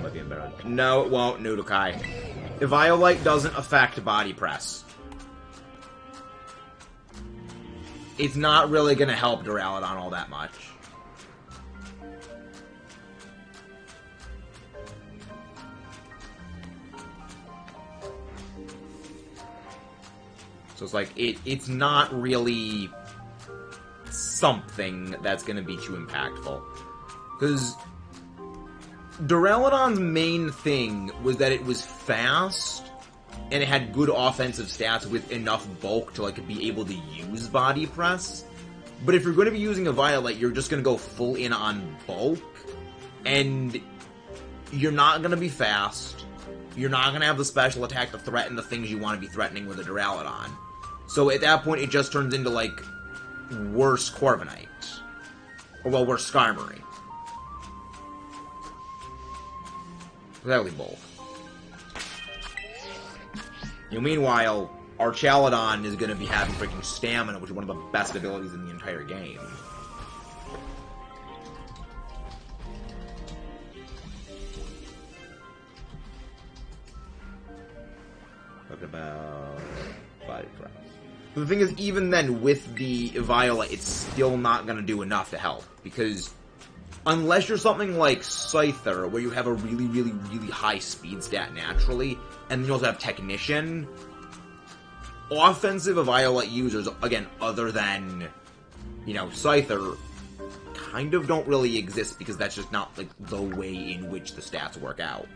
Might be better. No, it won't, Nudokai. Eviolite doesn't affect body press. It's not really going to help Duraludon all that much. So it's like, it's not really something that's going to be too impactful. Because Duraludon's main thing was that it was fast, and it had good offensive stats with enough bulk to, like, be able to use body press. But if you're going to be using Eviolite, you're just going to go full in on bulk, and you're not going to be fast. You're not going to have the special attack to threaten the things you want to be threatening with a Duraludon. So at that point, it just turns into, like, worse Corviknight. Or, well, worse Skarmory. Exactly both. You know, meanwhile, our Chaladon is going to be having freaking Stamina, which is one of the best abilities in the entire game. Talking about body press. But the thing is, even then, with the Eviolite, it's still not going to do enough to help. Because unless you're something like Scyther, where you have a really, really, really high speed stat naturally, and then you also have Technician, offensive Eviolite users, again, other than, you know, Scyther, kind of don't really exist because that's just not, like, the way in which the stats work out.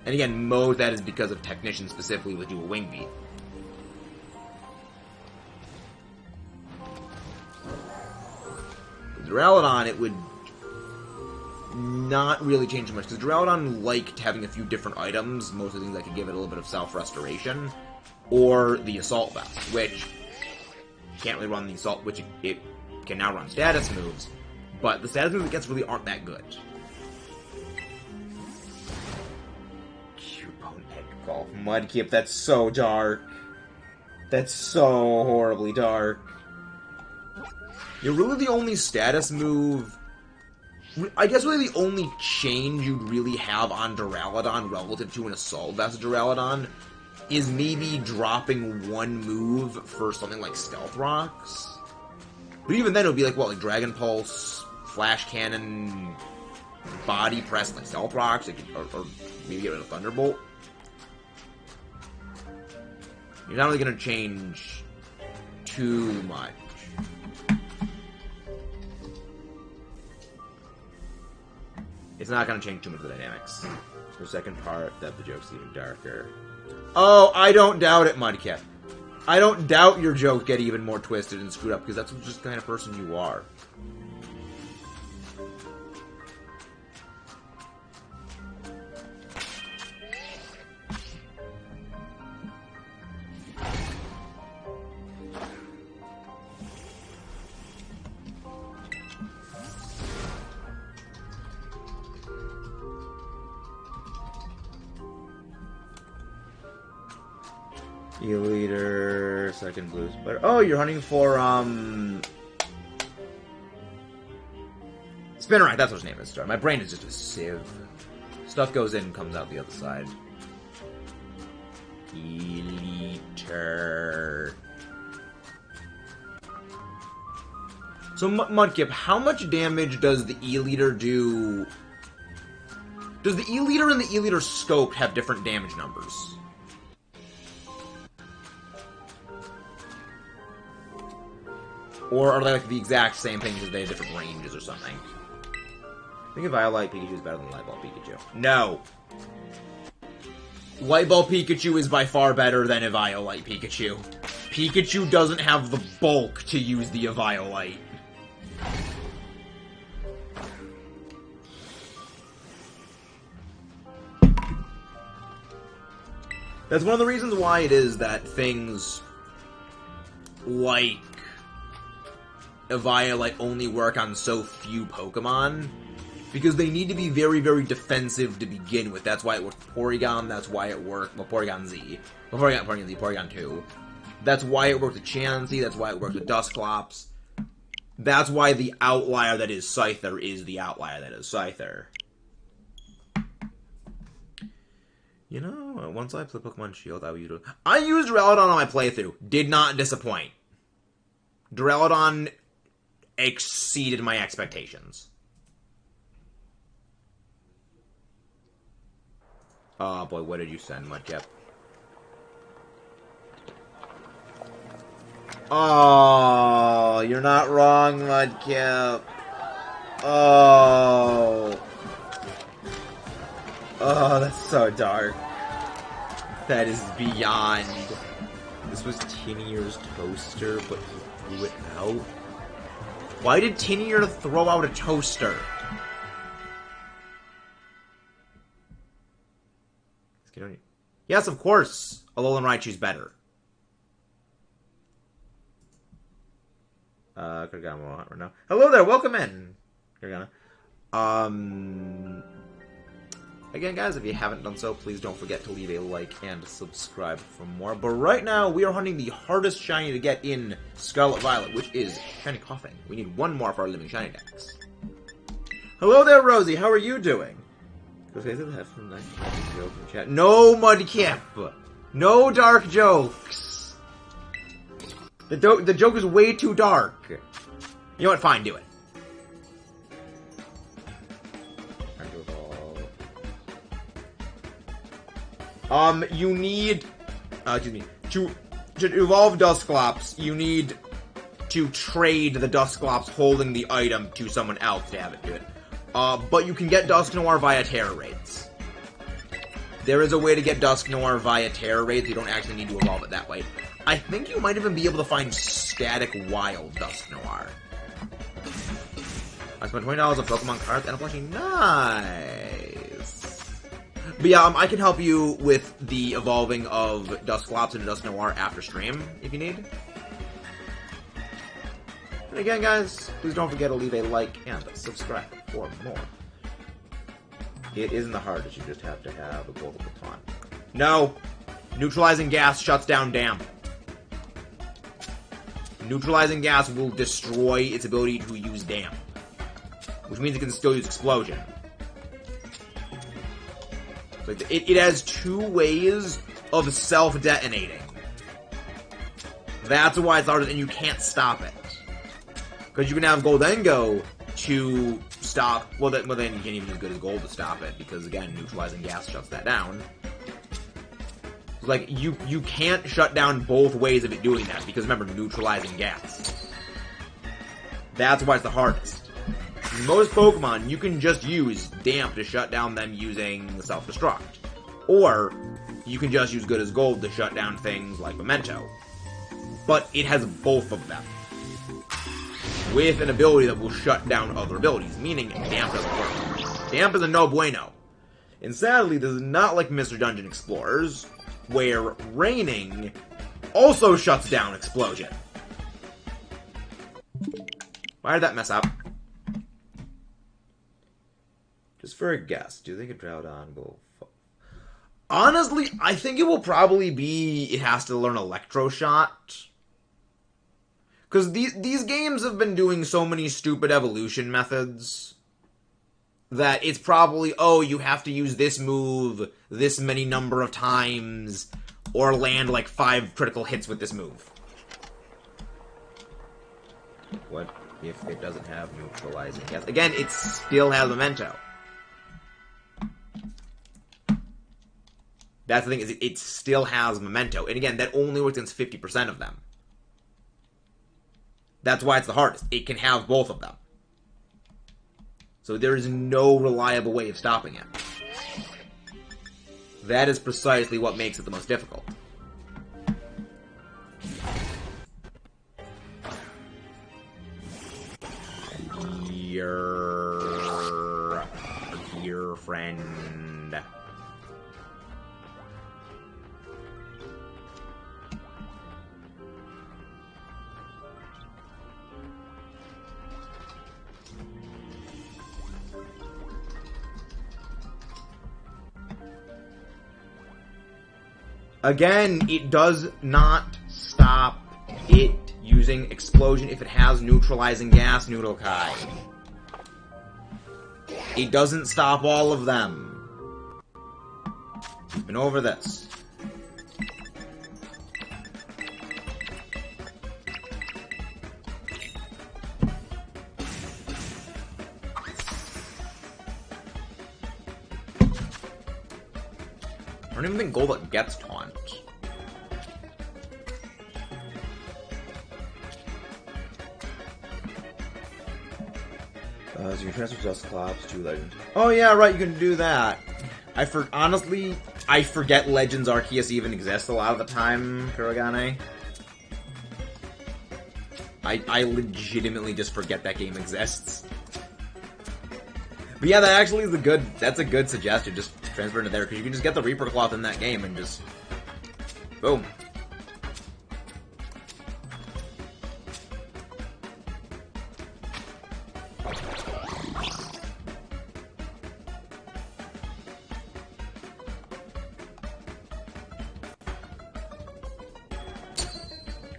And again, most of that is because of Technician specifically with Dual Wing Beat. With Duraludon, it would not really change too much, because Duraludon liked having a few different items, most of the things that could give it a little bit of self-restoration, or the Assault Vest, which can't really run the Assault, which it can now run status moves, but the status moves it gets really aren't that good. Cubone Egg Golf Mudkip, that's so dark. That's so horribly dark. You're really the only status move, I guess really the only change you'd really have on Duraludon relative to an Assault Vest Duraludon is maybe dropping one move for something like Stealth Rocks. But even then it would be like, what, like Dragon Pulse, Flash Cannon, Body Press, like Stealth Rocks, or maybe get rid of Thunderbolt. You're not really going to change too much. It's not going to change too much of the dynamics. The second part, that the joke's even darker. Oh, I don't doubt it, Mudkip. I don't doubt your jokes get even more twisted and screwed up, because that's just the kind of person you are. E-Leader, second blues, but oh, you're hunting for Spinarak, that's what his name is. Sorry, my brain is just a sieve. Stuff goes in and comes out the other side. E-Leader. So Mudkip, how much damage does the E-Leader do? Does the E-Leader and the E-Leader Scope have different damage numbers? Or are they like the exact same thing because they have different ranges or something? I think Eviolite Pikachu is better than Light Ball Pikachu. No! Light Ball Pikachu is by far better than Eviolite Pikachu. Pikachu doesn't have the bulk to use the Eviolite. That's one of the reasons why it is that things like Eviolite only work on so few Pokemon, because they need to be very, very defensive to begin with. That's why it worked with Porygon, that's why it worked... Well, Porygon Z. Well, Porygon Z, Porygon 2. That's why it worked with Chansey, that's why it worked with Dusclops. That's why the outlier that is Scyther is the outlier that is Scyther. You know, once I play Pokemon Shield, I will use it. I used Duraludon on my playthrough. Did not disappoint. Duraludon exceeded my expectations. Oh boy, what did you send, Mudkip? Oh, you're not wrong, Mudkip. Oh. Oh, that's so dark. That is beyond. This was Tinier's toaster, but he threw it out? Why did Tinier throw out a toaster? Yes, of course. Alolan Raichu's better. Gargano right now. Hello there, welcome in. Gargano. Again, guys, if you haven't done so, please don't forget to leave a like and subscribe for more. But right now, we are hunting the hardest shiny to get in Scarlet Violet, which is Shiny Coughing. We need one more for our living shiny decks. Hello there, Rosie. How are you doing? No, Mudkip! No dark jokes! The joke is way too dark. You know what? Fine, do it. You need... excuse me. To evolve Dusclops, you need to trade the Dusclops holding the item to someone else to have it do it. But you can get Dusknoir via Terror Raids. There is a way to get Dusknoir via Terror Raids. You don't actually need to evolve it that way. I think you might even be able to find static wild Dusknoir. I spent $20 on Pokemon cards and a plushie. Nice! But yeah, I can help you with the evolving of Dusclops into Dusknoir after stream, if you need. And again, guys, please don't forget to leave a like and subscribe for more. It isn't the hardest, you just have to have a Golden Baton. No! Neutralizing gas shuts down Damp. Neutralizing gas will destroy its ability to use Damp. Which means it can still use Explosion. So it has two ways of self-detonating. That's why it's hardest, and you can't stop it. Because you can have Goldengo to stop... Well, then you can't even use good as Gold to stop it, because, again, neutralizing gas shuts that down. Like, you can't shut down both ways of it doing that, because, remember, neutralizing gas. That's why it's the hardest. Most Pokemon, you can just use Damp to shut down them using the Self-Destruct. Or, you can just use Good as Gold to shut down things like Memento. But it has both of them. With an ability that will shut down other abilities, meaning Damp doesn't work. Damp is a no bueno. And sadly, this is not like Mr. Dungeon Explorers, where Raining also shuts down Explosion. Why did that mess up? Just for a guess, do you think a Groudon will fall? Honestly, I think it will probably be... It has to learn Electro Shot. Because these games have been doing so many stupid evolution methods that it's probably, oh, you have to use this move this many number of times or land like 5 critical hits with this move. What if it doesn't have neutralizing? Yes, again, it still has Memento. That's the thing, is it still has Memento. And again, that only works against 50% of them. That's why it's the hardest. It can have both of them. So there is no reliable way of stopping it. That is precisely what makes it the most difficult. Dear friend. Again, it does not stop it using Explosion if it has neutralizing gas, Noodlekai. It doesn't stop all of them. skipping over this. I don't even think Golduck gets taunt. So you can transfer Dusclops to Legends. Oh yeah, right, you can do that. Honestly, I forget Legends Arceus even exists a lot of the time, Kurogane. I legitimately just forget that game exists. But yeah, that actually is that's a good suggestion, just transfer into there, because you can just get the Reaper Cloth in that game and just... boom.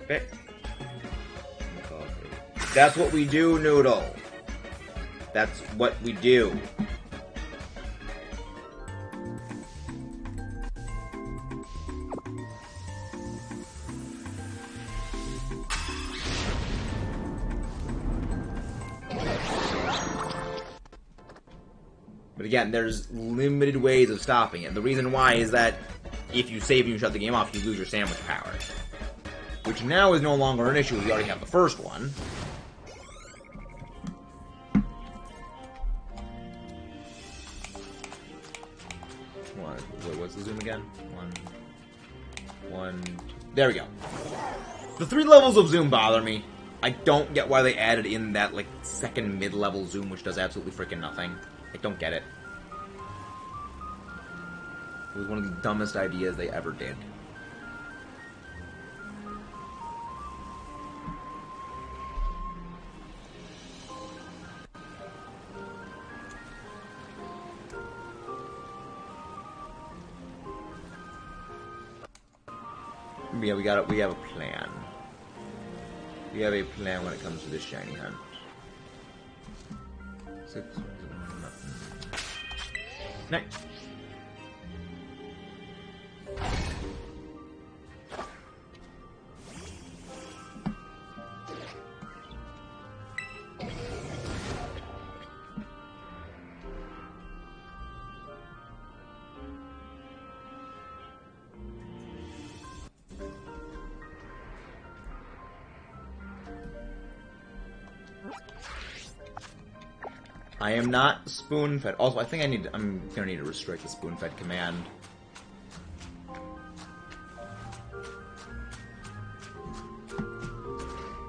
Okay. That's what we do, Noodle. That's what we do. But again, there's limited ways of stopping it. The reason why is that if you save and you shut the game off, you lose your sandwich power. Which now is no longer an issue, we already have the first one. Wait, what's the zoom again? One. There we go. The 3 levels of zoom bother me. I don't get why they added in that, like, second mid-level zoom, which does absolutely freaking nothing. I don't get it. It was one of the dumbest ideas they ever did. Yeah, we have a plan. We have a plan when it comes to this shiny hunt. 6, 1, nothing. Nice. I am not spoon-fed. Also, I think I'm gonna need to restrict the spoon-fed command.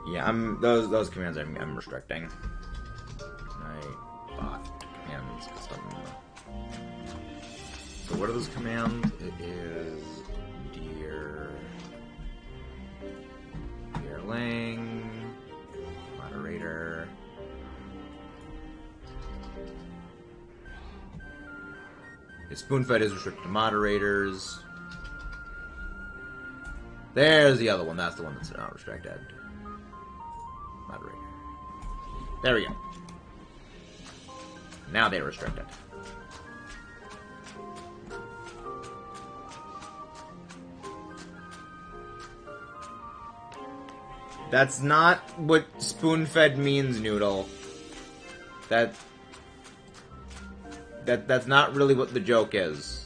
Yeah, those commands I'm restricting. I bought commands custom. So what are those commands? It is Deerling, moderator. Spoon-fed is restricted to moderators. There's the other one. That's the one that's not restricted. Moderator. There we go. Now they're restricted. That's not what spoon-fed means, Noodle. That's not really what the joke is.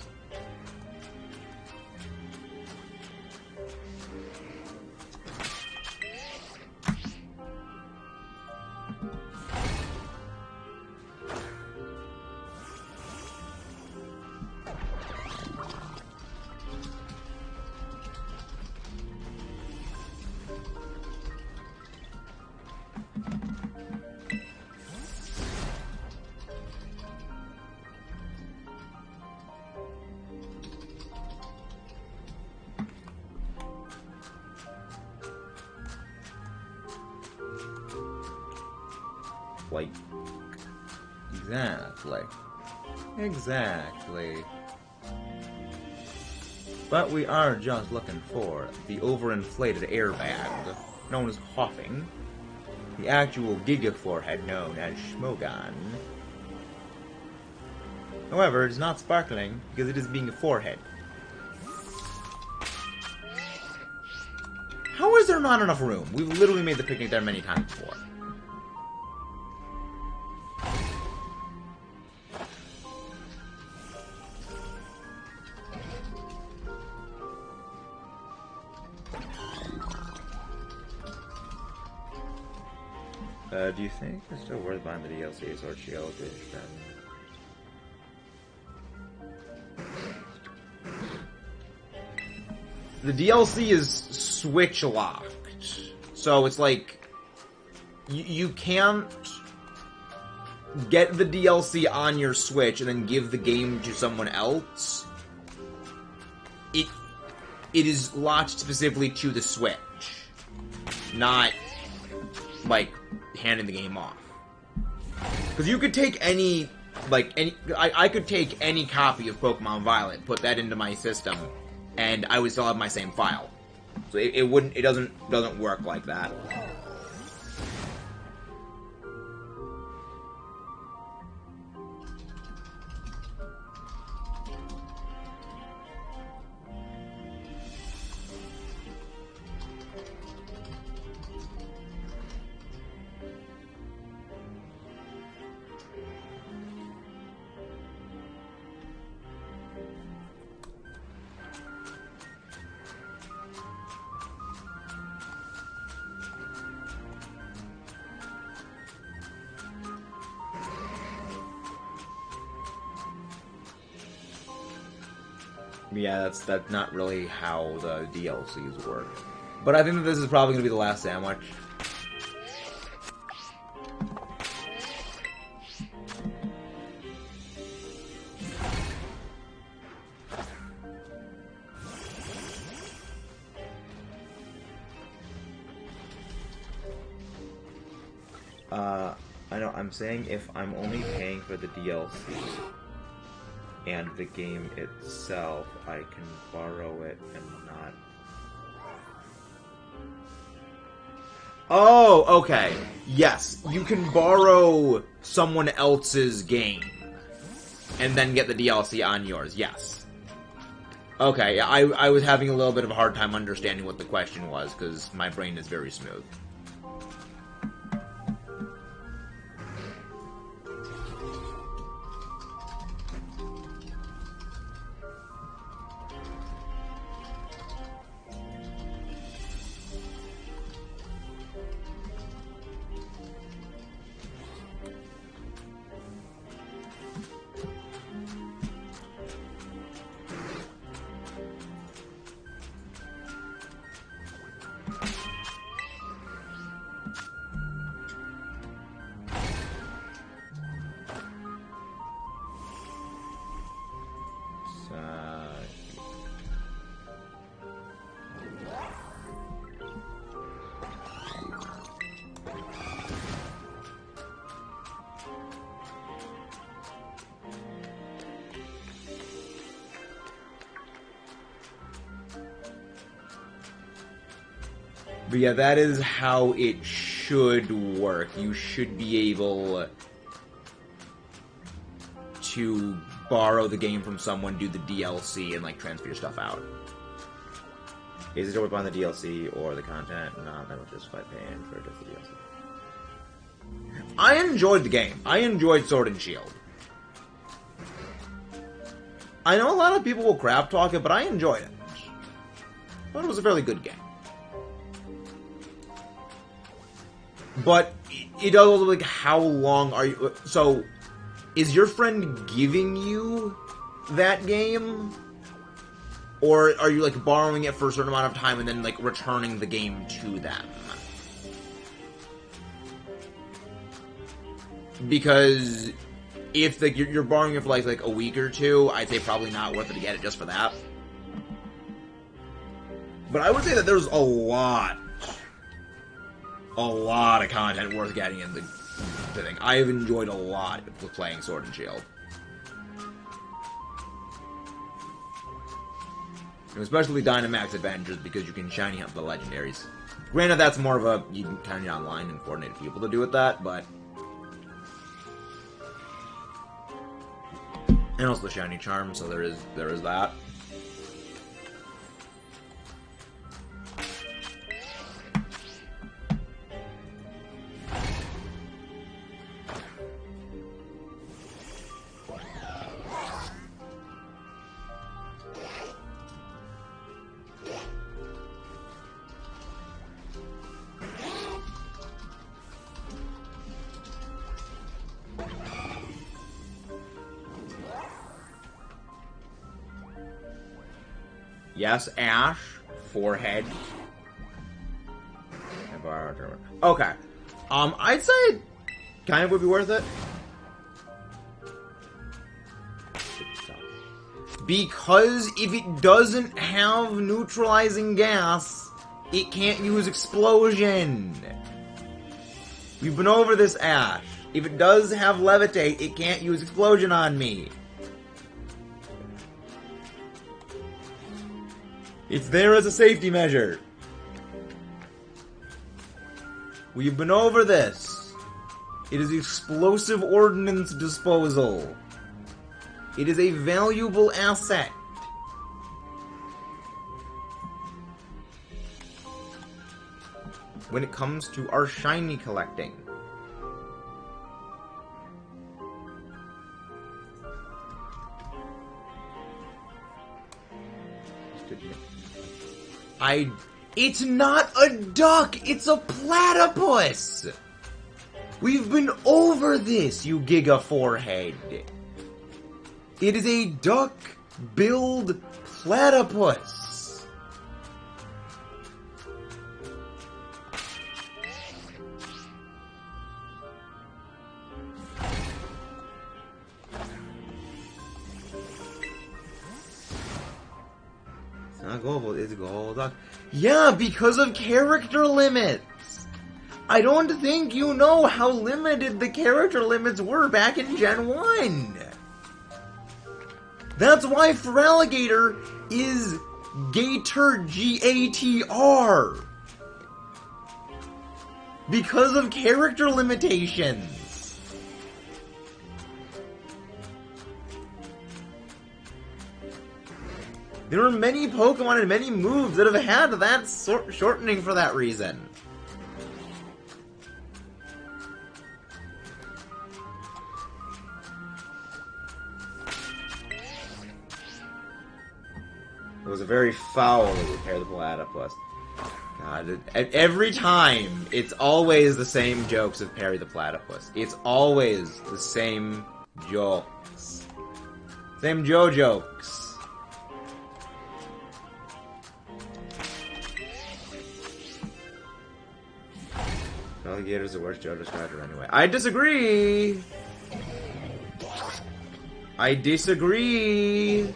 Like, exactly. But we are just looking for the overinflated airbag, known as Hoffing, the actual Giga Forehead known as Schmogan. However, it is not sparkling because it is being a forehead. there not enough room? We've literally made the picnic there many times before. Do you think it's still worth buying the DLCs or Teal? The DLC is Switch locked, so it's like you can't get the DLC on your Switch and then give the game to someone else. It is locked specifically to the Switch, not like handing the game off. Because you could take any, I could take any copy of Pokemon Violet, put that into my system, and I would still have my same file. So it doesn't work like that. Yeah, that's not really how the DLCs work. But I think that this is probably going to be the last sandwich. I know, I'm saying if I'm only paying for the DLC and the game itself, I can borrow it and not... Oh, okay. Yes, you can borrow someone else's game and then get the DLC on yours, yes. Okay, I was having a little bit of a hard time understanding what the question was, because my brain is very smooth. But yeah, that is how it should work. You should be able to borrow the game from someone, do the DLC, and like transfer your stuff out. Is it still worth buying the DLC or the content? No, that would justify paying for just the DLC. I enjoyed the game. I enjoyed Sword and Shield. I know a lot of people will crap talk it, but I enjoyed it. I thought it was a fairly good game. But it does also, like, how long are you... So, is your friend giving you that game? Or are you, like, borrowing it for a certain amount of time and then, like, returning the game to them? Because if, like, you're borrowing it for, like a week or two, I'd say probably not worth it to get it just for that. But I would say that there's a lot of content worth getting in the thing. I have enjoyed a lot with playing Sword and Shield. And especially Dynamax Adventures, because you can shiny hunt the legendaries. Granted, that's more of a, you can kind of get online and coordinate people to do with that, but... And also the shiny charm, so there is that. Yes, Ash. Forehead. Okay. I'd say it kind of would be worth it. Because if it doesn't have neutralizing gas, it can't use explosion. We've been over this, Ash. If it does have levitate, it can't use explosion on me. It's there as a safety measure. We've been over this. It is explosive ordnance disposal. It is a valuable asset. When it comes to our shiny collecting. It's not a duck! It's a platypus! We've been over this, you Giga Forehead. It is a duck-billed platypus. It's not global, it's Golduck. Yeah, because of character limits. I don't think you know how limited the character limits were back in Gen 1. That's why Feraligatr is Gator, G-A-T-R. Because of character limitations. There are many Pokemon and many moves that have had that shortening for that reason. It was a very foul repair the platypus. God, every time, it's always the same jokes of Perry the Platypus. It's always the same jokes. Same Joe jokes. Alligator's the worst JoJo strider anyway. I disagree! I disagree!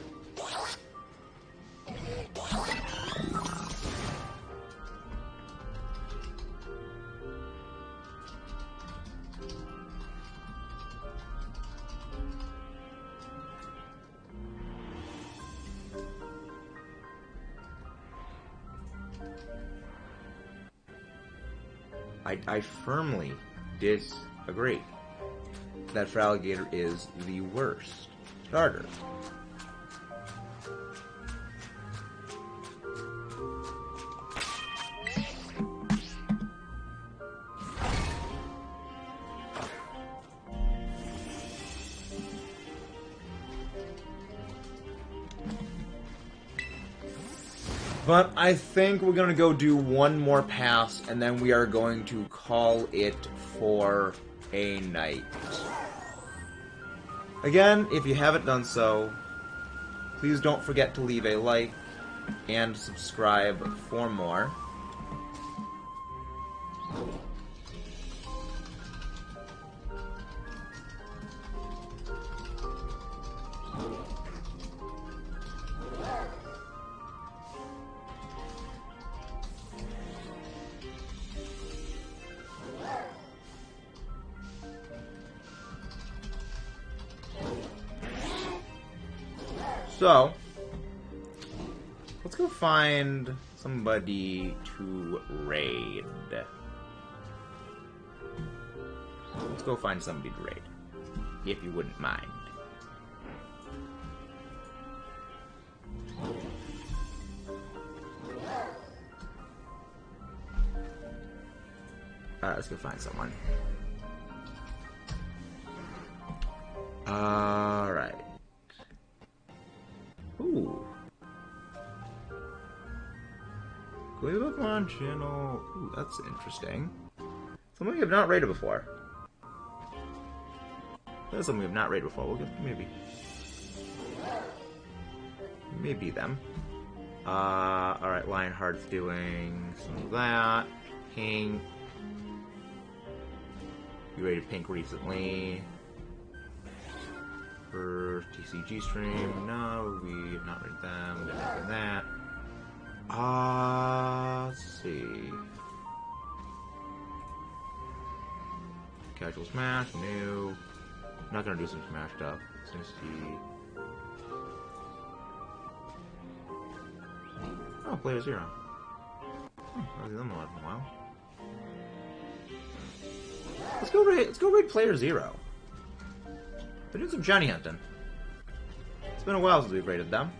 I firmly disagree that Feraligatr is the worst starter. But I think we're going to go do one more pass, and then we are going to call it for a night. Again, if you haven't done so, please don't forget to leave a like and subscribe for more. So, let's go find somebody to raid. Let's go find somebody to raid, if you wouldn't mind. Alright, let's go find someone. Alright. Ooh. Go to Pokemon channel. Ooh, that's interesting. Something we have not rated before. That's something we have not rated before. We'll get maybe them. Alright, Lionheart's doing some of that. Pink. We rated Pink recently. For TCG stream, no, we have not rated them. We didn't rate that. Let's see. Casual Smash, new. Not gonna do some Smash stuff. Let's just see. Oh, Player Zero. I'll do them a while. Let's go raid Player Zero. We're doing some shiny hunting. It's been a while since we've raided them.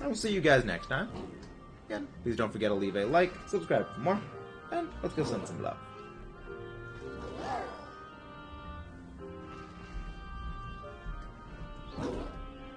I will see you guys next time. Again, please don't forget to leave a like, subscribe for more, and let's go send some love.